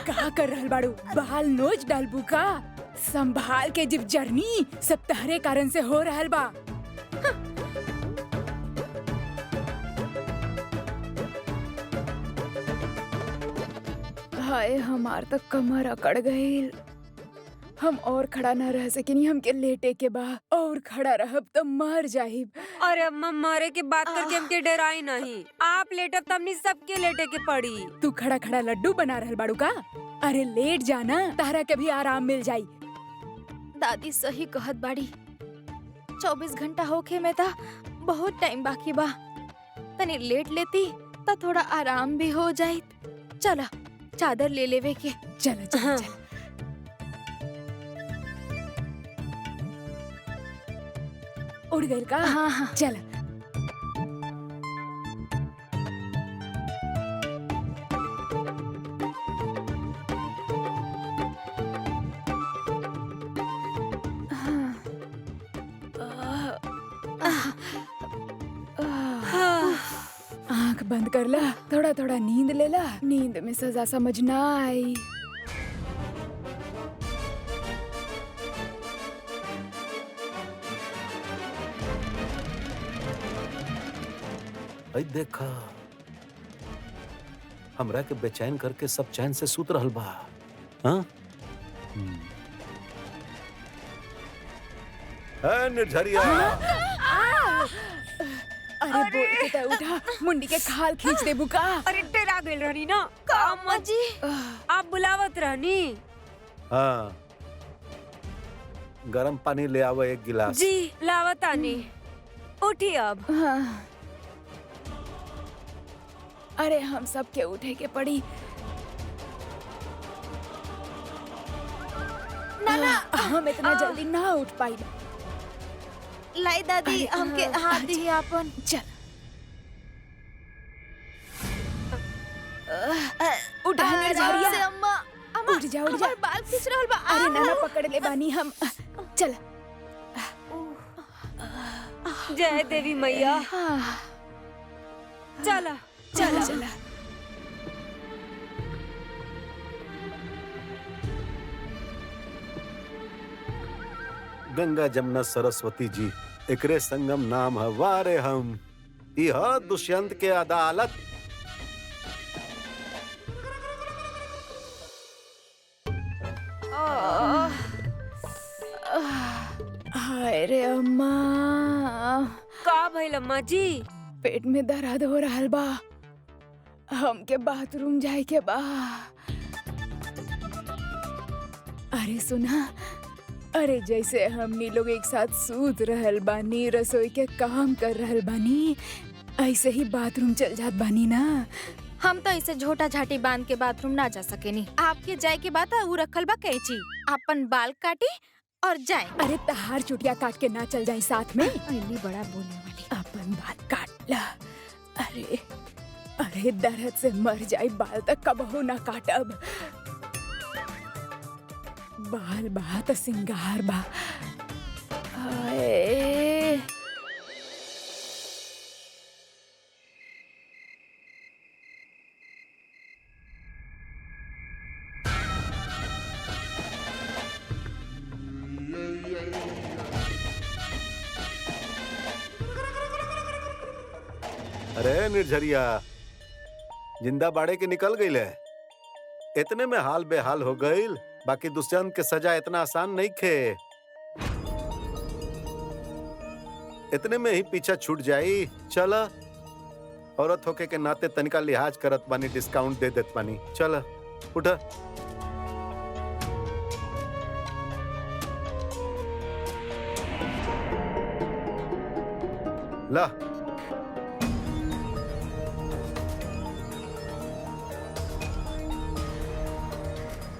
का कर रहल बाड़ू? बाल नोच डालबू का? संभाल के जिब जर्नी सब तहरे कारण से हो रहल बा। हाय हमार तक कमर अकड़ गईल, हम और खड़ा न रह सकेनी, हमके लेटे के बा, और खड़ा रहब तो मर जाहिब। अरे अम्मा मारे के बात करके हमके डराई नहीं, आप लेटब तमनी सबके लेटे के पड़ी। तू खड़ा खड़ा लड्डू बना रहल बाड़ू का? अरे लेट जाना, तारा के भी आराम मिल जाई। दादी सही कहत बाड़ी, 24 घंटा होखे में था बहुत टाइम बाकी बा, तनी लेट लेती तो थोड़ा आराम भी हो जाई। चला चादर ले लेवे के। चल चल हाँ। चल। उड़ गइल का? हाँ हाँ चल। आंख बंद कर ला, थोड़ा थोड़ा नींद ले ला। नींद में सजा समझ ना आई। भाई देखा, हमरा के बेचैन करके सब चैन से सूत रहल बा। हाँ? निर्झरिया, अरे बोल के तो उठा, मुंडी के खाल खींच दे बुका। अरे डरा गइल रहनी ना का अम्मा जी, आप बुलावत रहनी। हाँ, गरम पानी ले आओ एक गिलास। जी लावत आनी। उठी अब। हाँ। अरे हम सब के उठे के पड़ी। ना हम इतना जल्दी ना उठ पाई। लाई दादी, हमके हाथ दी अपन। चल उठा निर्झरिया। से अम्मा, अम्मा उठ जा, उठ जा। हमार बाल खींच रहल बा। अरे नाना पकड़ ले बानी हम। चल। जय देवी मैया। हाँ, चला चला चला। गंगा जमुना सरस्वती जी, एकरे संगम नाम है वारे हम। यह दुष्यंत के अदालत। हाय रे अम्मा, का भइल अम्मा जी? पेट में दर्द हो रहल बा। हमके बाथरूम जाए के बा। अरे सुना, अरे जैसे हमनी लोग एक साथ सूत रहल बानी, रसोई के काम कर रहल बानी, ऐसे ही बाथरूम चल जात बानी ना। हम तो ऐसे झोटा झाटी बांध के बाथरूम ना जा सकेनी। आपके जाए के बाद ऊ रखल बा कैची, अपन बाल काटी और जाए। अरे तहार चुटिया काट के ना चल जाए साथ में। इतनी बड़ा बोले वाली। अपन बाल काट ला। अरे अरे दर्द से मर जाए, बाल तक कबहू ना काटब। बाल बा त सिंगार बा। हाय। अरे निर्झरिया, जिंदा बाड़े के निकल गई है। इतने में हाल बेहाल हो गईल। बाकी दुष्यंत के सजा इतना आसान नहीं खे। इतने में ही पीछा छूट जाई। चला, औरत होके के नाते तनिका लिहाज करत बानी, डिस्काउंट दे देत बानी। चला उठा। ला,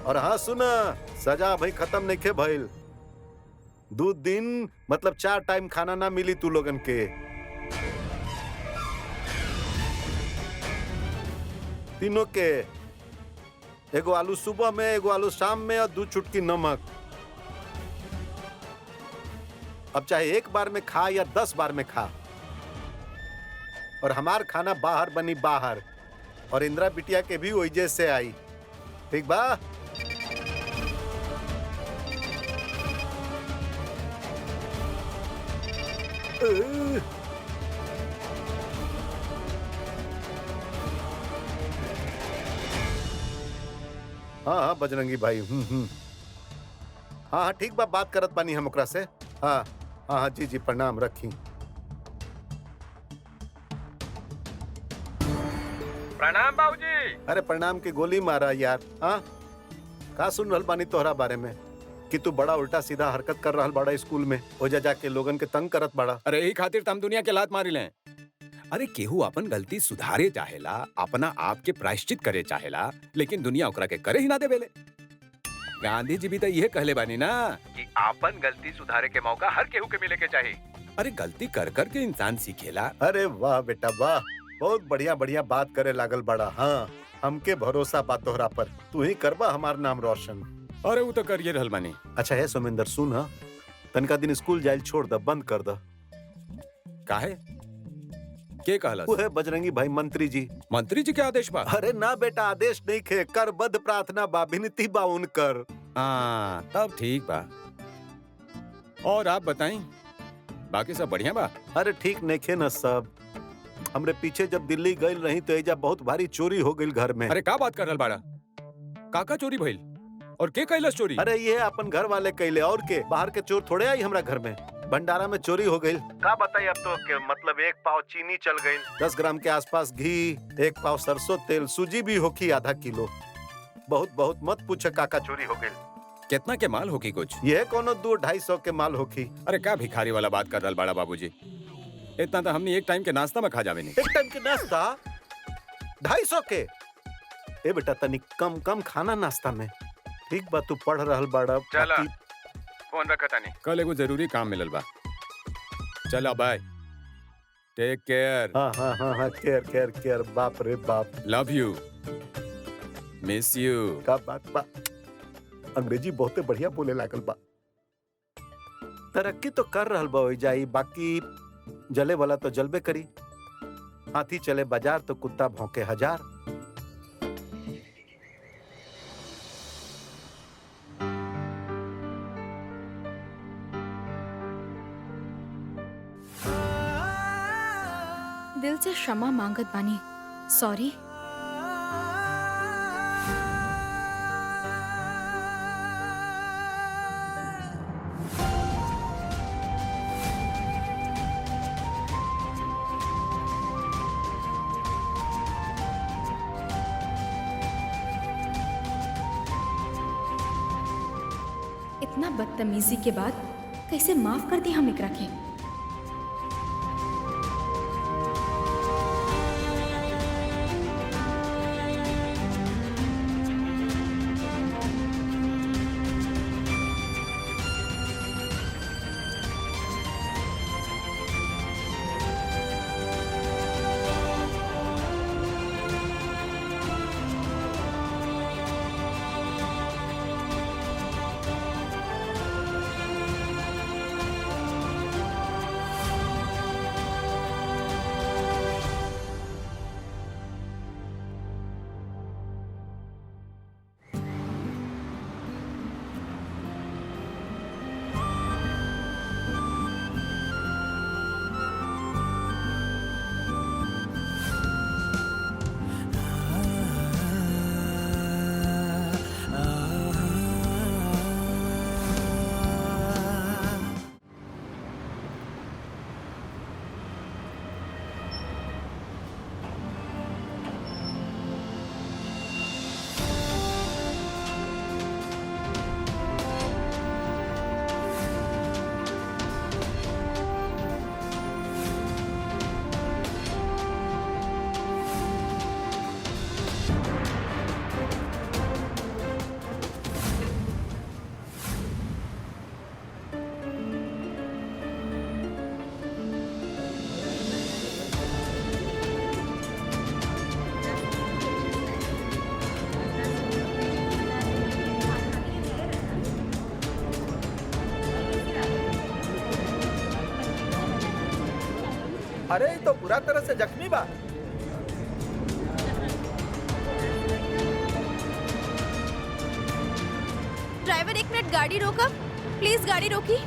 और हाँ सुना, सजा भाई खत्म नहीं खे भइल। 2 दिन मतलब 4 टाइम खाना ना मिली तू लोगन के। तीनों के, एगो आलू सुबह में, एगो आलू शाम में और 2 चुटकी नमक। अब चाहे 1 बार में खा या 10 बार में खा। और हमार खाना बाहर बनी बाहर, और इंदिरा बिटिया के भी वही से आई। ठीक बा? हाँ हाँ बजरंगी भाई। हाँ हाँ ठीक बा, बात करत बानी हम ओकरा से। हाँ हाँ हाँ जी जी, प्रणाम रखी। प्रणाम बाबूजी। अरे प्रणाम की गोली मारा यार। हाँ, का सुन रहल बानी तोहरा बारे में कि तू बड़ा उल्टा सीधा हरकत कर रहल बाड़ा स्कूल में। ओजा जाके लोगन के तंग करत बाड़ा। अरे यही खातिर तम दुनिया के लात मारी लें। अरे केहू अपन गलती सुधारे चाहेला, अपना आप के प्रायश्चित करे चाहेला, लेकिन दुनिया ओकरा के करे ही ना देवेले। गांधी जी भी तो यह कहले बानी ना कि आपन गलती सुधारे के मौका हर केहू के मिले के चाहिए। अरे गलती कर कर के इंसान सीखेला। अरे वाह बेटा वाह, बहुत बढ़िया बढ़िया बात करे लागल बड़ा। हाँ, हमके भरोसा बा तोहरा पर। तू ही करबा हमार नाम रोशन। अरे वो तो करिए रहल बानी। अच्छा है सोमेंदर, सुन, हाँ तनका दिन स्कूल जाइल छोड़ द, बंद कर द। काहे? के कहला? वो है बजरंगी भाई मंत्री जी। मंत्री जी के आदेश बा? अरे ना बेटा, आदेश नहीं खे, करबद्ध प्रार्थना बा, विनती बा उनकर। हाँ तब ठीक बा। और आप बताएं, बाकी सब बढ़िया बा? अरे ठीक नहीं खे न सब। हमरे पीछे जब दिल्ली गई रही तो एजा बहुत भारी चोरी हो गई घर में। अरे का बात कर रहल बाड़ा? काका चोरी भइल? और के कैलस चोरी? अरे ये अपन घर वाले कैले, और के बाहर के चोर थोड़े आई हमरा घर में। भंडारा में चोरी हो गई। का बताई अब तो के मतलब 1 पाव चीनी चल गई, 10 ग्राम के आसपास घी, 1 पाव सरसों तेल, सूजी भी होखी आधा किलो। बहुत बहुत मत पूछे काका चोरी हो गई। कितना के माल होगी कुछ? ये कोनो 200-250 के माल होखी। अरे का भिखारी वाला बात कर रहल बाड़ा बाबूजी? इतना तो हमने एक टाइम के नाश्ता में खा जावे नहीं। एक टाइम के नाश्ता 250 के? ए बेटा तनिक कम कम खाना नाश्ता में। ठीक बा, तू पढ़ रहल बाड़ा। चला फोन रखा तानी, कल एगो जरूरी काम मिलल बा। चला बाय, टेक केयर। हाँ हाँ हाँ हाँ, केयर केयर केयर। बाप रे बाप, लव यू, मिस यू। का बात बा। अंग्रेजी बहुते बढ़िया बोले लागल बा। तरक्की तो कर रहल बा हो जाई, बाकी जले वाला तो जलबे करी। हाथी चले बाजार तो कुत्ता भौंके हजार। दिल से क्षमा मांगत बानी, सॉरी। इतना बदतमीजी के बाद कैसे माफ कर दी हम एकरा के? अरे ये तो पूरा तरह से जख्मी बा। ड्राइवर 1 मिनट गाड़ी रोका, प्लीज गाड़ी रोकी।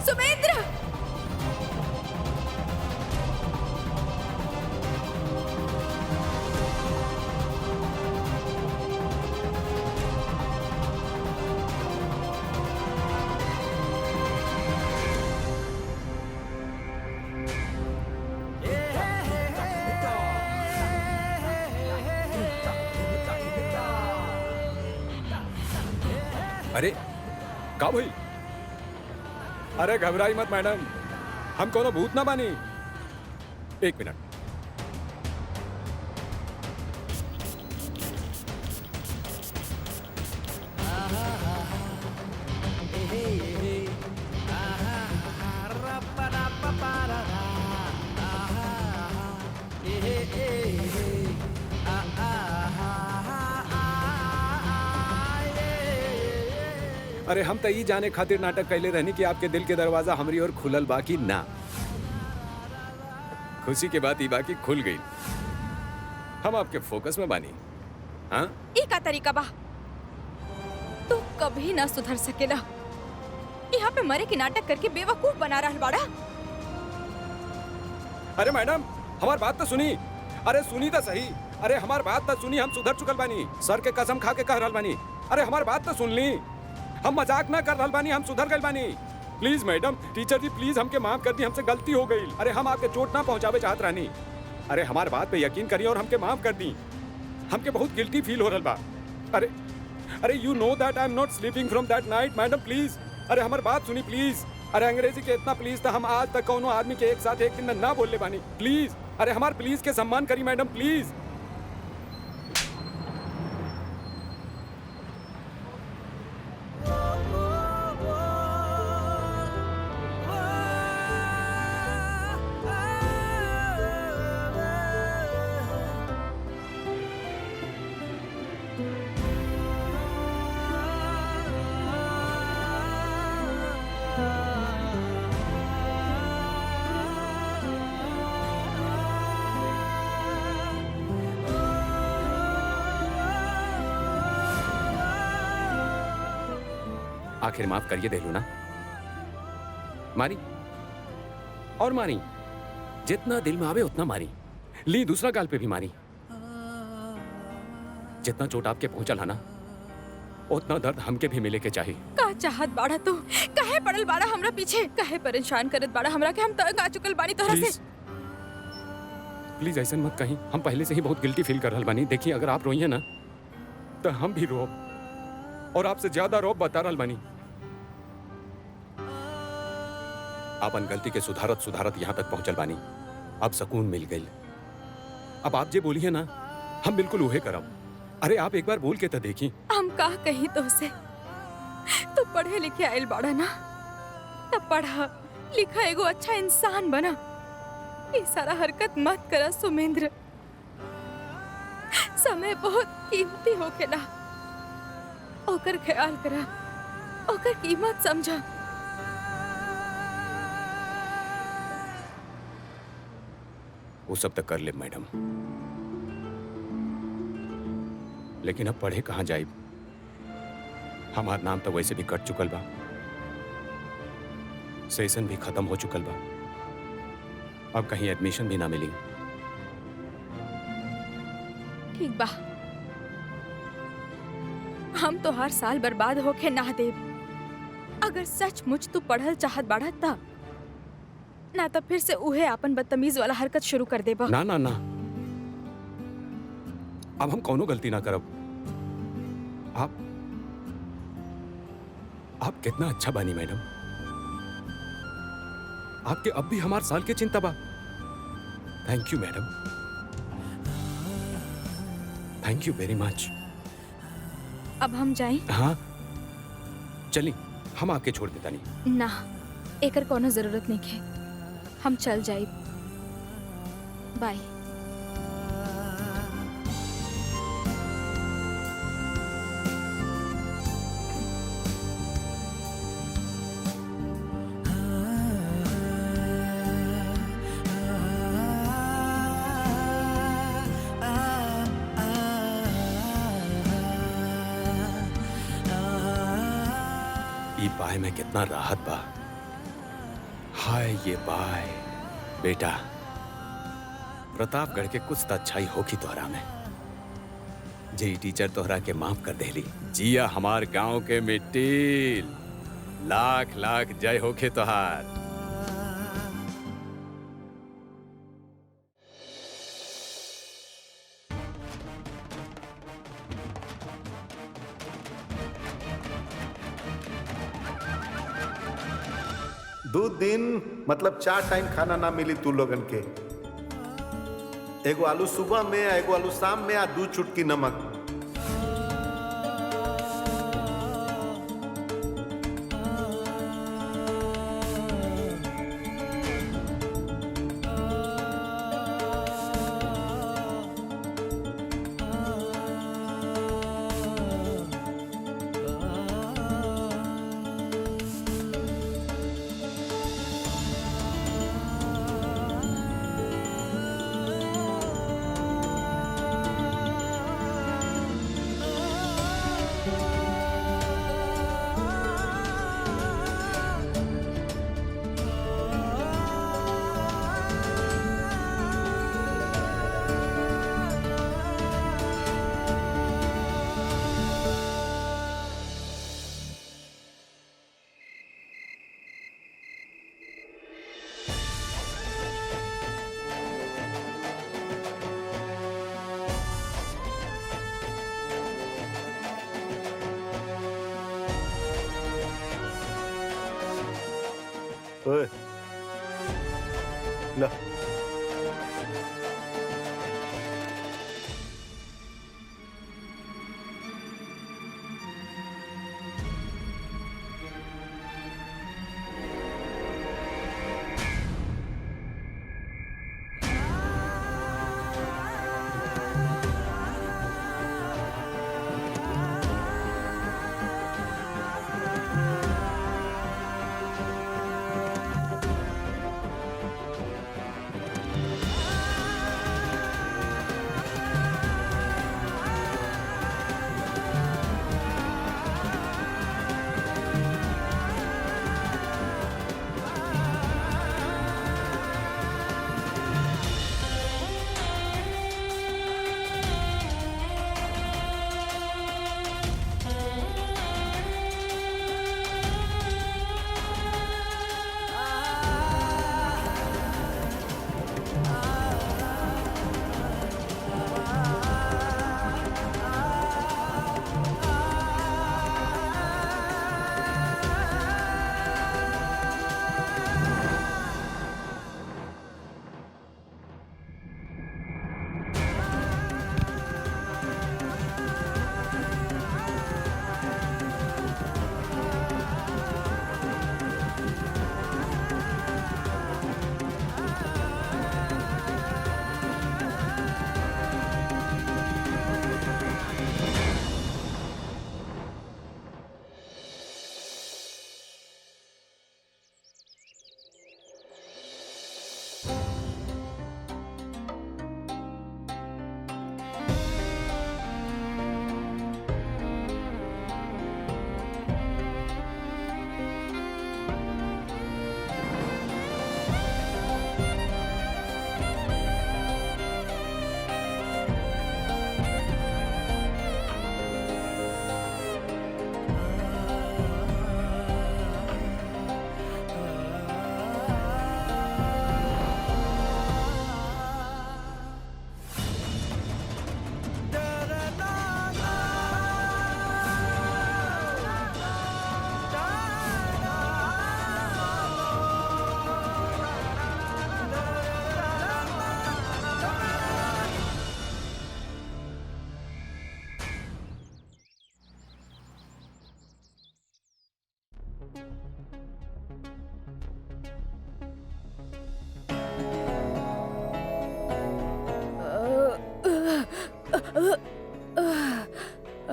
सुमेंद्र। अरे का भाई? अरे घबराई मत मैडम, हम कोनो भूत ना बानी। एक मिनट। अरे हम तो ई जाने खातिर नाटक कैले रहनी कि आपके दिल के दरवाजा हमरी ओर खुलल बाकी ना। खुशी के बात ई बाकी खुल गई। हम आपके फोकस में बानी। हाँ ई का तरीका बा? तू कभी ना सुधर सकेला। यहाँ पे मरे की नाटक करके बेवकूफ बना रहल बाड़ा। अरे मैडम हमार बात तो सुनी। अरे सुनी तो सही। अरे हमार बात तो सुनी, हम सुधर चुकल बानी। सर के कसम खा के कह रहल बानी। अरे हमार बात तो सुन ली। हम मजाक ना कर रहल बानी, हम सुधर गए बानी। प्लीज मैडम, टीचर जी प्लीज हमके माफ कर दी, हमसे गलती हो गई। अरे हम आपके चोट ना पहुंचावे चाहत रहनी। अरे हमार बात पे यकीन करिए और हमके माफ कर दी। हमके बहुत गिल्टी फील हो रहल बा। अरे अरे you know that I am not sleeping from that night madam please. अरे हमार बात सुनी प्लीज। अरे अंग्रेजी के इतना प्लीज था हम आज तक कौनो आदमी के एक साथ एक दिन में ना बोलने बानी। प्लीज अरे हमार प्लीज के सम्मान करी मैडम प्लीज। आखिर माफ करिए देलू ना। मारी और मारी, जितना दिल में आवे उतना मारी। ली दूसरा गाल पे भी मारी। जितना चोट आपके पहुंचल है ना उतना दर्द हमके भी मिले के चाहिए। का चाहत बाड़ा तू? काहे पड़ल बाड़ा हमरा पीछे? काहे परेशान करत बाड़ा हमरा के? हम तंग आ चुकल बानी तोहरा से। प्लीज ऐसा मत कहीं। हम पहले से ही बहुत गिल्टी फील कर रहल बानी। देखिए अगर आप रोइए ना तो हम भी रोब और आपसे ज्यादा रोब बता रहल बानी। आपन गलती के सुधारत सुधारत यहाँ तक पहुंचल बानी। अब सुकून मिल गई। अब आप जे बोलिए ना हम बिल्कुल उहे करब। अरे आप एक बार बोल के तो देखी। हम का कहीं तो से तू पढ़े लिखे आइल बाड़ा ना, तब पढ़ा लिखा एगो अच्छा इंसान बना। ये सारा हरकत मत करा सुमेंद्र। समय बहुत कीमती होखेला, ओकर ख्याल करा, ओकर कीमत समझा। वो सब तक कर ले मैडम, लेकिन अब पढ़े कहाँ जाइब? हमार नाम तो वैसे भी कट चुकल बा, सेशन भी खत्म हो चुकल बा। अब कहीं एडमिशन भी ना मिली। ठीक बा, हम तो हर साल बर्बाद होके ना देब। अगर सचमुच तू पढ़ल चाहत बाड़ा ता ना तो फिर से उहे आपन बदतमीज वाला हरकत शुरू कर देबा। ना ना ना, अब हम कौनो गलती ना करब। आप कितना अच्छा बानी मैडम। आपके अब भी हमारे साल के चिंता बा। Thank you madam, thank you very मच। अब हम जाएं? हाँ चली, हम आपके छोड़ देता नहीं। ना, एकर कोनो जरूरत नहीं है। हम चल जाए। बाय। ई पाए में कितना राहत बा। हाय ये बाय बेटा, प्रतापगढ़ के कुछ तो अच्छाई होगी तोहरा में। जे टीचर तोहरा के माफ कर देली। जिया हमार गांव के मिट्टी, लाख लाख जय होके तोहार। दो दिन मतलब 4 टाइम खाना ना मिली तू लोगन के। एगो आलू सुबह में, एगो आलू शाम में, आ 2 चुटकी नमक। ओए, ला।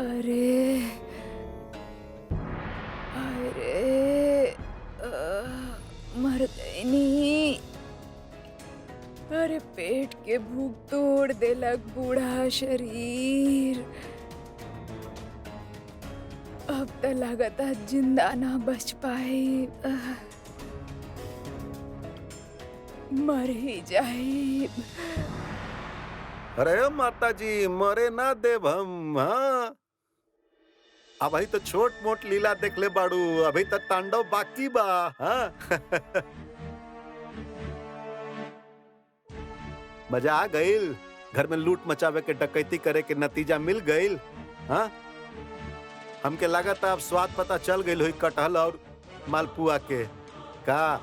अरे अरे मर गई नी। अरे पेट के भूख तोड़ देलक बूढ़ा शरीर। अब तो लगता जिंदा ना बच पाई। मर ही जाए। अरे माता जी, मरे ना देव हम। हाँ, अभी तो छोट मोट लीला देख ले बाड़ू, अभी तक तांडव बाकी बा। हाँ? मजा आ गईल, घर में लूट मचावे के डकैती करे के नतीजा मिल गईल। हाँ, हमके लागत अब स्वाद पता चल गईल हुई कटहल और मालपुआ के। का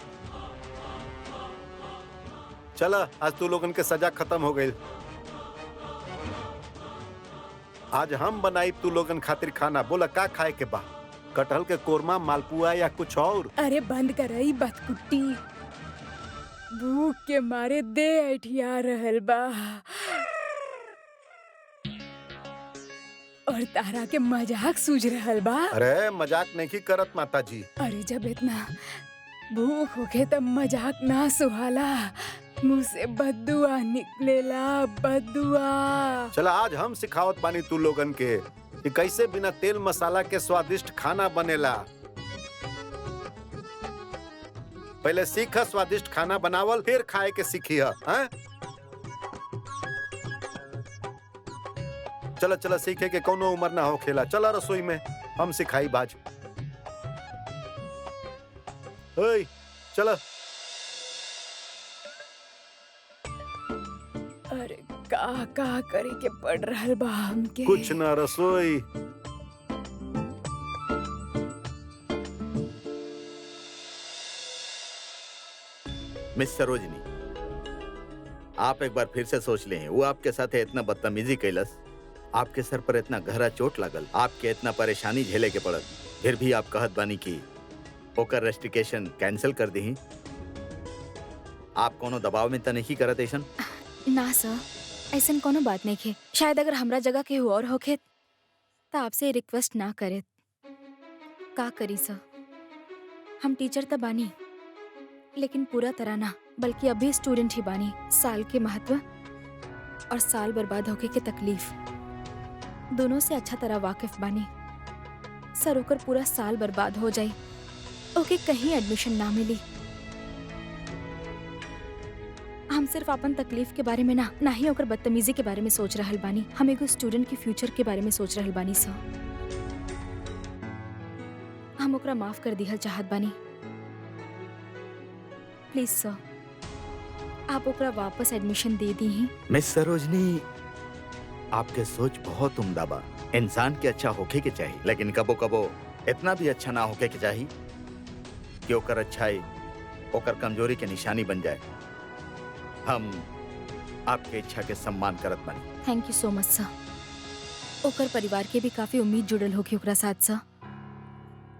चला, आज तू लोगन के सजा खत्म हो गई। आज हम बनाई तू लोगन खातिर खाना। बोला का खाए के बा? कटहल के कोरमा, मालपुआ या कुछ और? अरे बंद करई बतकुट्टी, भूख के मारे दे ऐठिया रहल बा और तारा के मजाक सूझ रहल बा। अरे मजाक नहीं करत माता जी। अरे जब इतना भूख होके तब मजाक ना सुहाला, मुंह से बददुआ निकलेला, बददुआ। चला, आज हम सिखावत बानी तू लोगन के कि कैसे बिना तेल मसाला के स्वादिष्ट खाना बनेला। पहले सीखा स्वादिष्ट खाना बनावल, फिर खाए के सीखिया। चला चला, सीखे के कोनो उम्र ना हो खेला। चला रसोई में, हम सिखाई बाज। ओए चला। अरे का करे के पड़ रहल बा हमके। कुछ ना, रसोई। मिस सरोजनी, आप एक बार फिर से सोच लें। वो आपके साथ इतना बदतमीजी कैलस, आपके सर पर इतना गहरा चोट लागल, आपके इतना परेशानी झेले के पड़ल, फिर भी आप कहत बानी की ओकर रेस्ट्रिकेशन कैंसिल कर दी। आप कोनो दबाव में तो नहीं करत ऐसन? ना सर, ऐसन कोनो बात नहीं है। शायद अगर हमरा जगह के और होखे तो आपसे रिक्वेस्ट ना करे। का करी सर, हम टीचर तो बानी लेकिन पूरा तरह ना, बल्कि अभी स्टूडेंट ही बानी। साल के महत्व और साल बर्बाद होके के तकलीफ दोनों से अच्छा तरह वाकिफ बानी। सर होकर पूरा साल बर्बाद हो जाए, ओके कहीं एडमिशन ना मिली। हम सिर्फ अपन तकलीफ के बारे में ना ही ओकर बदतमीजी के बारे में सोच रहल बानी। हम एगो स्टूडेंट के फ्यूचर के बारे में सोच रहल बानी सर। हम ओकरा माफ कर दिहल चाहत बानी। प्लीज सर, आप ओकरा वापस एडमिशन दे दी ही। मिस सरोजनी, आपके सोच बहुत उम्दा बा। इंसान के अच्छा होके के चाहिए, लेकिन कबो कबो इतना भी अच्छा ना होके के चाहिए कि ओकर अच्छाई ओकर कमजोरी के निशानी बन जाए। हम आपके इच्छा के सम्मान करत बानी। थैंक यू सो मच सर। ओकर परिवार के भी काफी उम्मीद जुड़ल होगी ओकरा साथ सर।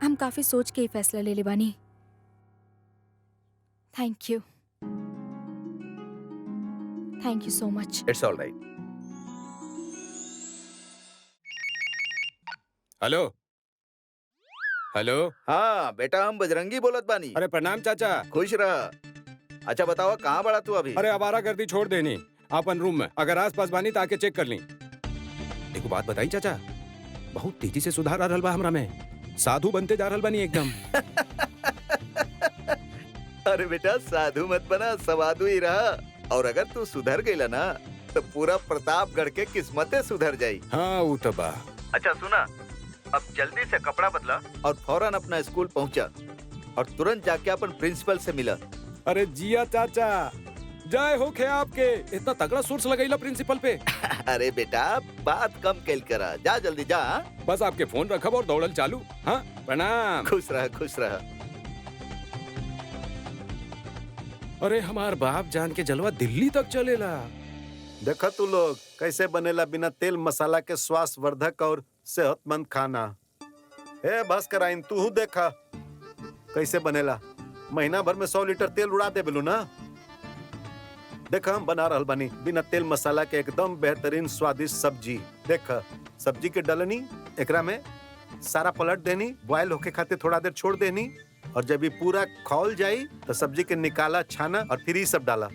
हम काफी सोच के ही फैसला ले ले बानी। Thank you, thank you so much. It's all right. Hello hello. हाँ बेटा, हम बजरंगी बोलत बानी। अरे प्रणाम चाचा। खुश रह। अच्छा बताओ, कहाँ बड़ा तू अभी? अरे आवारा गर्दी छोड़ देनी अपन रूम में। अगर आस पास बानी तो आके चेक कर ली। देखो बात बताई चाचा, बहुत तेजी से सुधार आ रहल बा हमरा में। साधु बनते जा रहल बानी एकदम। अरे बेटा, साधु मत बना, सवादु ही रहा। और अगर तू सुधर गईला ना तो पूरा प्रतापगढ़ के किस्मतें सुधर जाई। हाँ वो तो बा। अच्छा सुना, अब जल्दी से कपड़ा बदला और फौरन अपना स्कूल पहुंचा और तुरंत जाके अपन प्रिंसिपल से मिला। अरे जिया चाचा, जय हो खे आपके। इतना तगड़ा सोर्स लगैला प्रिंसिपल पे। अरे बेटा, बात कम कैल करा, जा जल्दी जा। बस आपके फोन रखब और दौड़ल चालू। हाँ प्रणाम। खुश रह, खुश रह। अरे हमार बाप जान के जलवा दिल्ली तक चलेला। देखा तू लोग कैसे बनेला बिना तेल मसाला के स्वास्थ्य वर्धक और सेहतमंद खाना। ए भास्कराइन, तू देखा कैसे बनेला। महीना भर में 100 लीटर तेल उड़ा दे बेलू ना। देखा हम बना रहल बानी बिना तेल मसाला के एकदम बेहतरीन स्वादिष्ट सब्जी। देखा सब्जी के डलनी, एकरा में सारा पलट देनी, बॉयल होके खातिर थोड़ा देर छोड़ देनी, और जब ये पूरा खौल जाई तो सब्जी के निकाला, छाना और फिर ये सब डाला।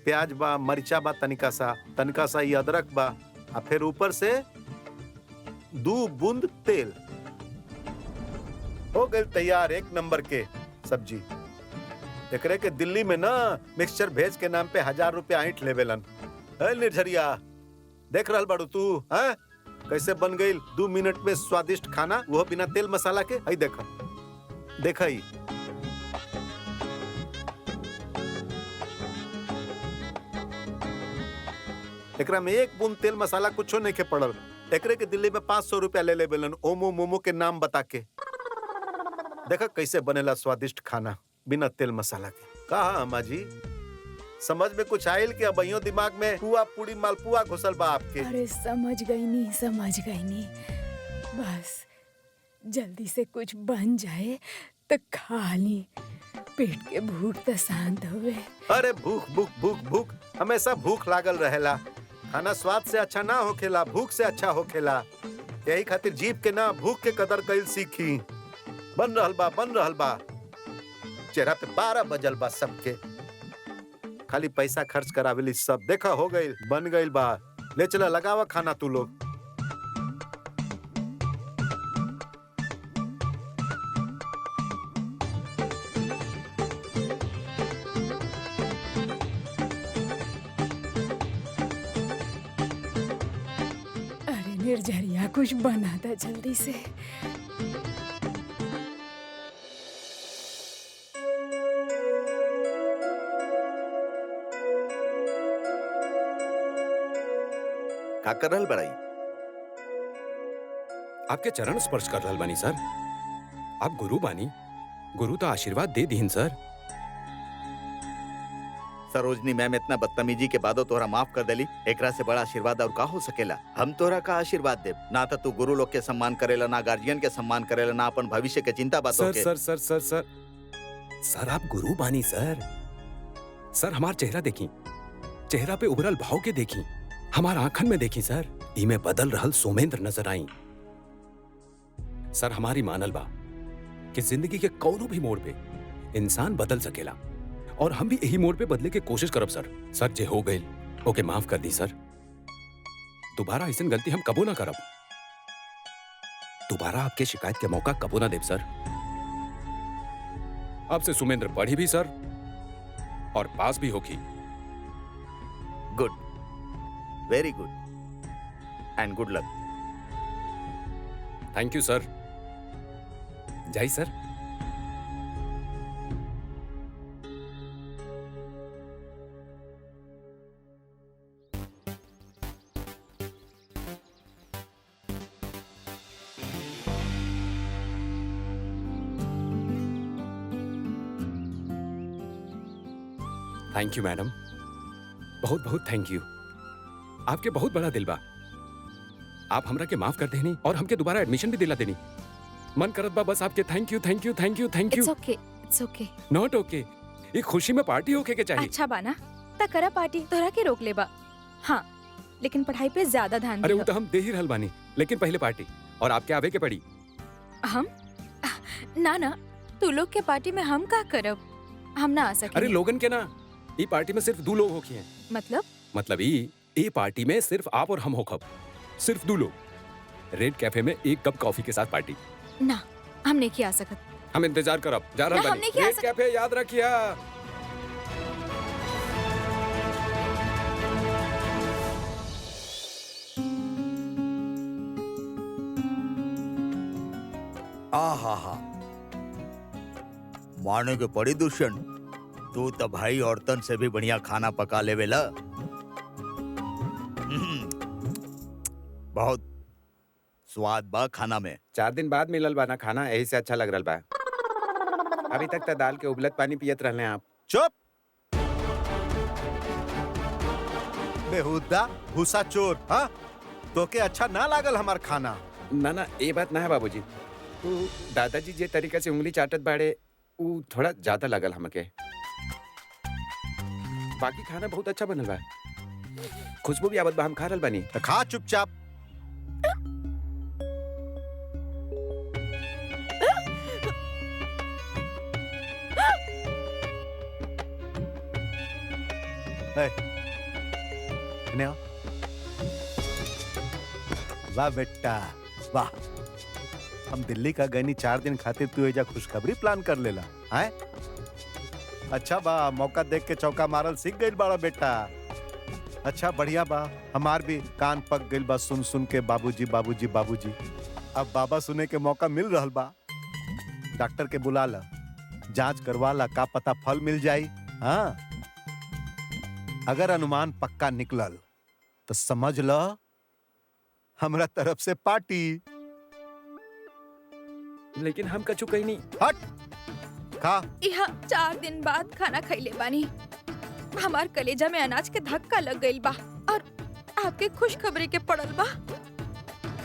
प्याज बा, मरिचा बा, तनिका सा ये अदरक बा, और फिर ऊपर से 2 बूंद तेल। हो गई तैयार एक नंबर के सब्जी। एकरे के दिल्ली में ना मिक्सचर भेज के नाम पे 1000 रुपया ऐंठ लेवेलन। है निर्झरिया, देख रहल बाड़ू तू हैं कैसे बन गई 2 मिनट में स्वादिष्ट खाना, वो बिना तेल मसाला के। आई देखा देखा ही एकरा में एक बूंद तेल मसाला कुछो नहीं के पड़ल। एकरे के दिल्ली में 500 रुपया ले लेवेलन ओमो मोमो के नाम बता के। देखा कैसे बनेला स्वादिष्ट खाना बिना तेल मसाला के। कहा अम्मा जी समझ में कुछ आयल कि अबहियो दिमाग में पुआ पूड़ी मालपुआ घुसल बा आपके? अरे समझ गई नी बस जल्दी से कुछ बन जाए तो खा ली, पेट के भूख तो शांत होवे। अरे भूख भूख भूख भूख हमेशा भूख लागल रहेला। खाना स्वाद से अच्छा ना होखेला, भूख से अच्छा होखेला। यही खातिर जीभ के ना भूख के कदर कईल सीखी। बन रहल बा चेहरा पे 12 बजल बा सबके, खाली पैसा खर्च करावेली सब। देखा हो गई बन गई बा, ले चला लगावा खाना तू लोग। अरे निर्झरिया कुछ बना था जल्दी से। का कर रहल बड़ाई? आपके चरण स्पर्श कर रहल बानी सर। आप गुरु बानी, गुरु तो आशीर्वाद दे दीन सर। सरोजनी मैम इतना बदतमीजी के बादो तोहरा माफ कर देली, एकरा से बड़ा आशीर्वाद और का हो सकेला? हम तोहरा का आशीर्वाद दे? ना तो तू गुरु लोग के सम्मान करेला, ना गार्जियन के सम्मान करेला, ना अपन भविष्य के चिंता बातों के। सर आप गुरु बानी सर। सर हमार चेहरा देखी, चेहरा पे उभरल भाव के देखी, हमार आंखन में देखी सर। इमे बदल रहल सोमेंद्र नजर आई। सर हमारी मानल बा कि जिंदगी के कौनो भी मोड़ पे इंसान बदल सकेला, और हम भी यही मोड़ पे बदले के कोशिश करब सर। सर जे हो गई ओके माफ कर दी सर। दोबारा ऐसी गलती हम कबो ना करब। दोबारा आपके शिकायत के मौका कबो ना देब सर। अब से सुमेंद्र पढ़ी भी सर और पास भी होगी। Good, very good and good luck. Thank you sir. जय सर। थैंक यू मैडम, बहुत बहुत थैंक यू। आपके बहुत बड़ा दिल बा। आप हमरा के माफ कर देनी और हमके दोबारा एडमिशन भी दिला देनी। मन करत बा बस आपके thank you thank you thank you thank you. It's okay. Not okay. एक खुशी में पार्टी होके के चाहिए। अच्छा बाना ता करा पार्टी, तोरा के रोक लेबा। हाँ लेकिन पढ़ाई पे ज्यादा ध्यान अरे दियो। वो तो हम दे ही रहल बानी, लेकिन पहले पार्टी और आपके आवे के पड़ी। हम ना तू लोग के पार्टी में हम का करब? हम ना आ सके। अरे लोगन के ना, ई पार्टी में सिर्फ 2 लोग होके हैं। मतलब ई पार्टी में सिर्फ आप और हम होखब, सिर्फ 2 लोग। रेड कैफे में 1 कप कॉफी के साथ पार्टी। ना हम नहीं किया सकत। हम इंतजार करब, जा रहल ना, हम बानी। नहीं किया रेड कैफे याद रखिया। आहा, माने के पड़ी दुष्यंत, तू तो भाई औरतन से भी बढ़िया खाना पका लेवेला। बहुत स्वाद बा खाना में। 4 दिन बाद मिलल बा ना खाना, यही से अच्छा लग रहल बा। अभी तक तो दाल के उबलत पानी पियत रहले आप। चुप बेहुदा भूसा चोर। हाँ तोके अच्छा ना लागल हमार खाना? ना ये बात ना है बाबूजी। वो दादाजी जे तरीका से उंगली चाटत बाड़े वो थोड़ा ज्यादा लगल हमके। बाकी खाना बहुत अच्छा बनल बा, खुशबू भी आवत बा, हम खा रहल बानी। तो खा चुपचाप। वाह बेटा वाह, हम दिल्ली का गनी 4 दिन खातिर तू एजा खुशखबरी प्लान कर लेला है? अच्छा बा, मौका देख के चौका मारल सीख गइल बड़ा बेटा। अच्छा बढ़िया बा, हमार भी कान पक गइल बा सुन सुन के बाबूजी बाबूजी बाबूजी। अब बाबा सुने के मौका मिल रहल बा। डॉक्टर के बुला ला, जांच करवा ला, का पता फल मिल जाई। हाँ, अगर अनुमान पक्का निकलल तो समझ लो हमरा तरफ से पार्टी। लेकिन हम कछु कहीं नहीं। हट खा। यहाँ 4 दिन बाद खाना खैले बानी। हमार कलेजा में अनाज के धक्का लग गइल बा और आपके खुशखबरी के पड़ल बा।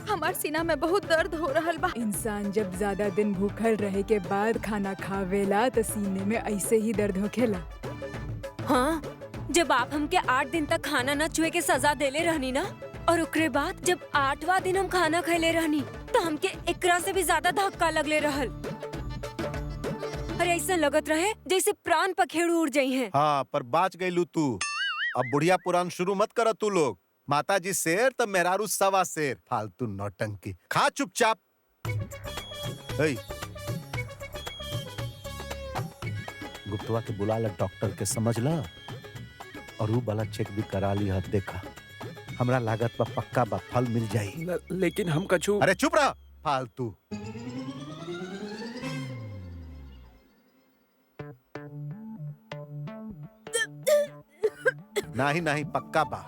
हमार सीना में बहुत दर्द हो रहल बा। इंसान जब ज्यादा दिन भूखल रहे के बाद खाना खावेला तो सीने में ऐसे ही दर्द होखेला। हाँ, जब आप हमके 8 दिन तक खाना न छुए के सजा देले रहनी ना, और ओकरे बाद जब 8वां दिन हम खाना खैले रहनी तो हमके एकरा से भी ज्यादा धक्का लगले रहल। अरे ऐसा लगत रहे जैसे प्राण पखेरु उड़ जाई हैं। हाँ, पर बाच गइलू तू। अब बुढ़िया पुराण शुरू मत कर तू लोग। माताजी शेर तो मेहरारू सवा शेर। फालतू नौटंकी। खा चुपचाप। ए, गुप्तवा के बुला ला डॉक्टर के, समझ ला। और वो वाला चेक भी करा लिया। देखा हमरा लागत बा पक्का बा फल मिल जाई। लेकिन हम कछु। अरे चुप रहा फालतू। नहीं नहीं पक्का बा।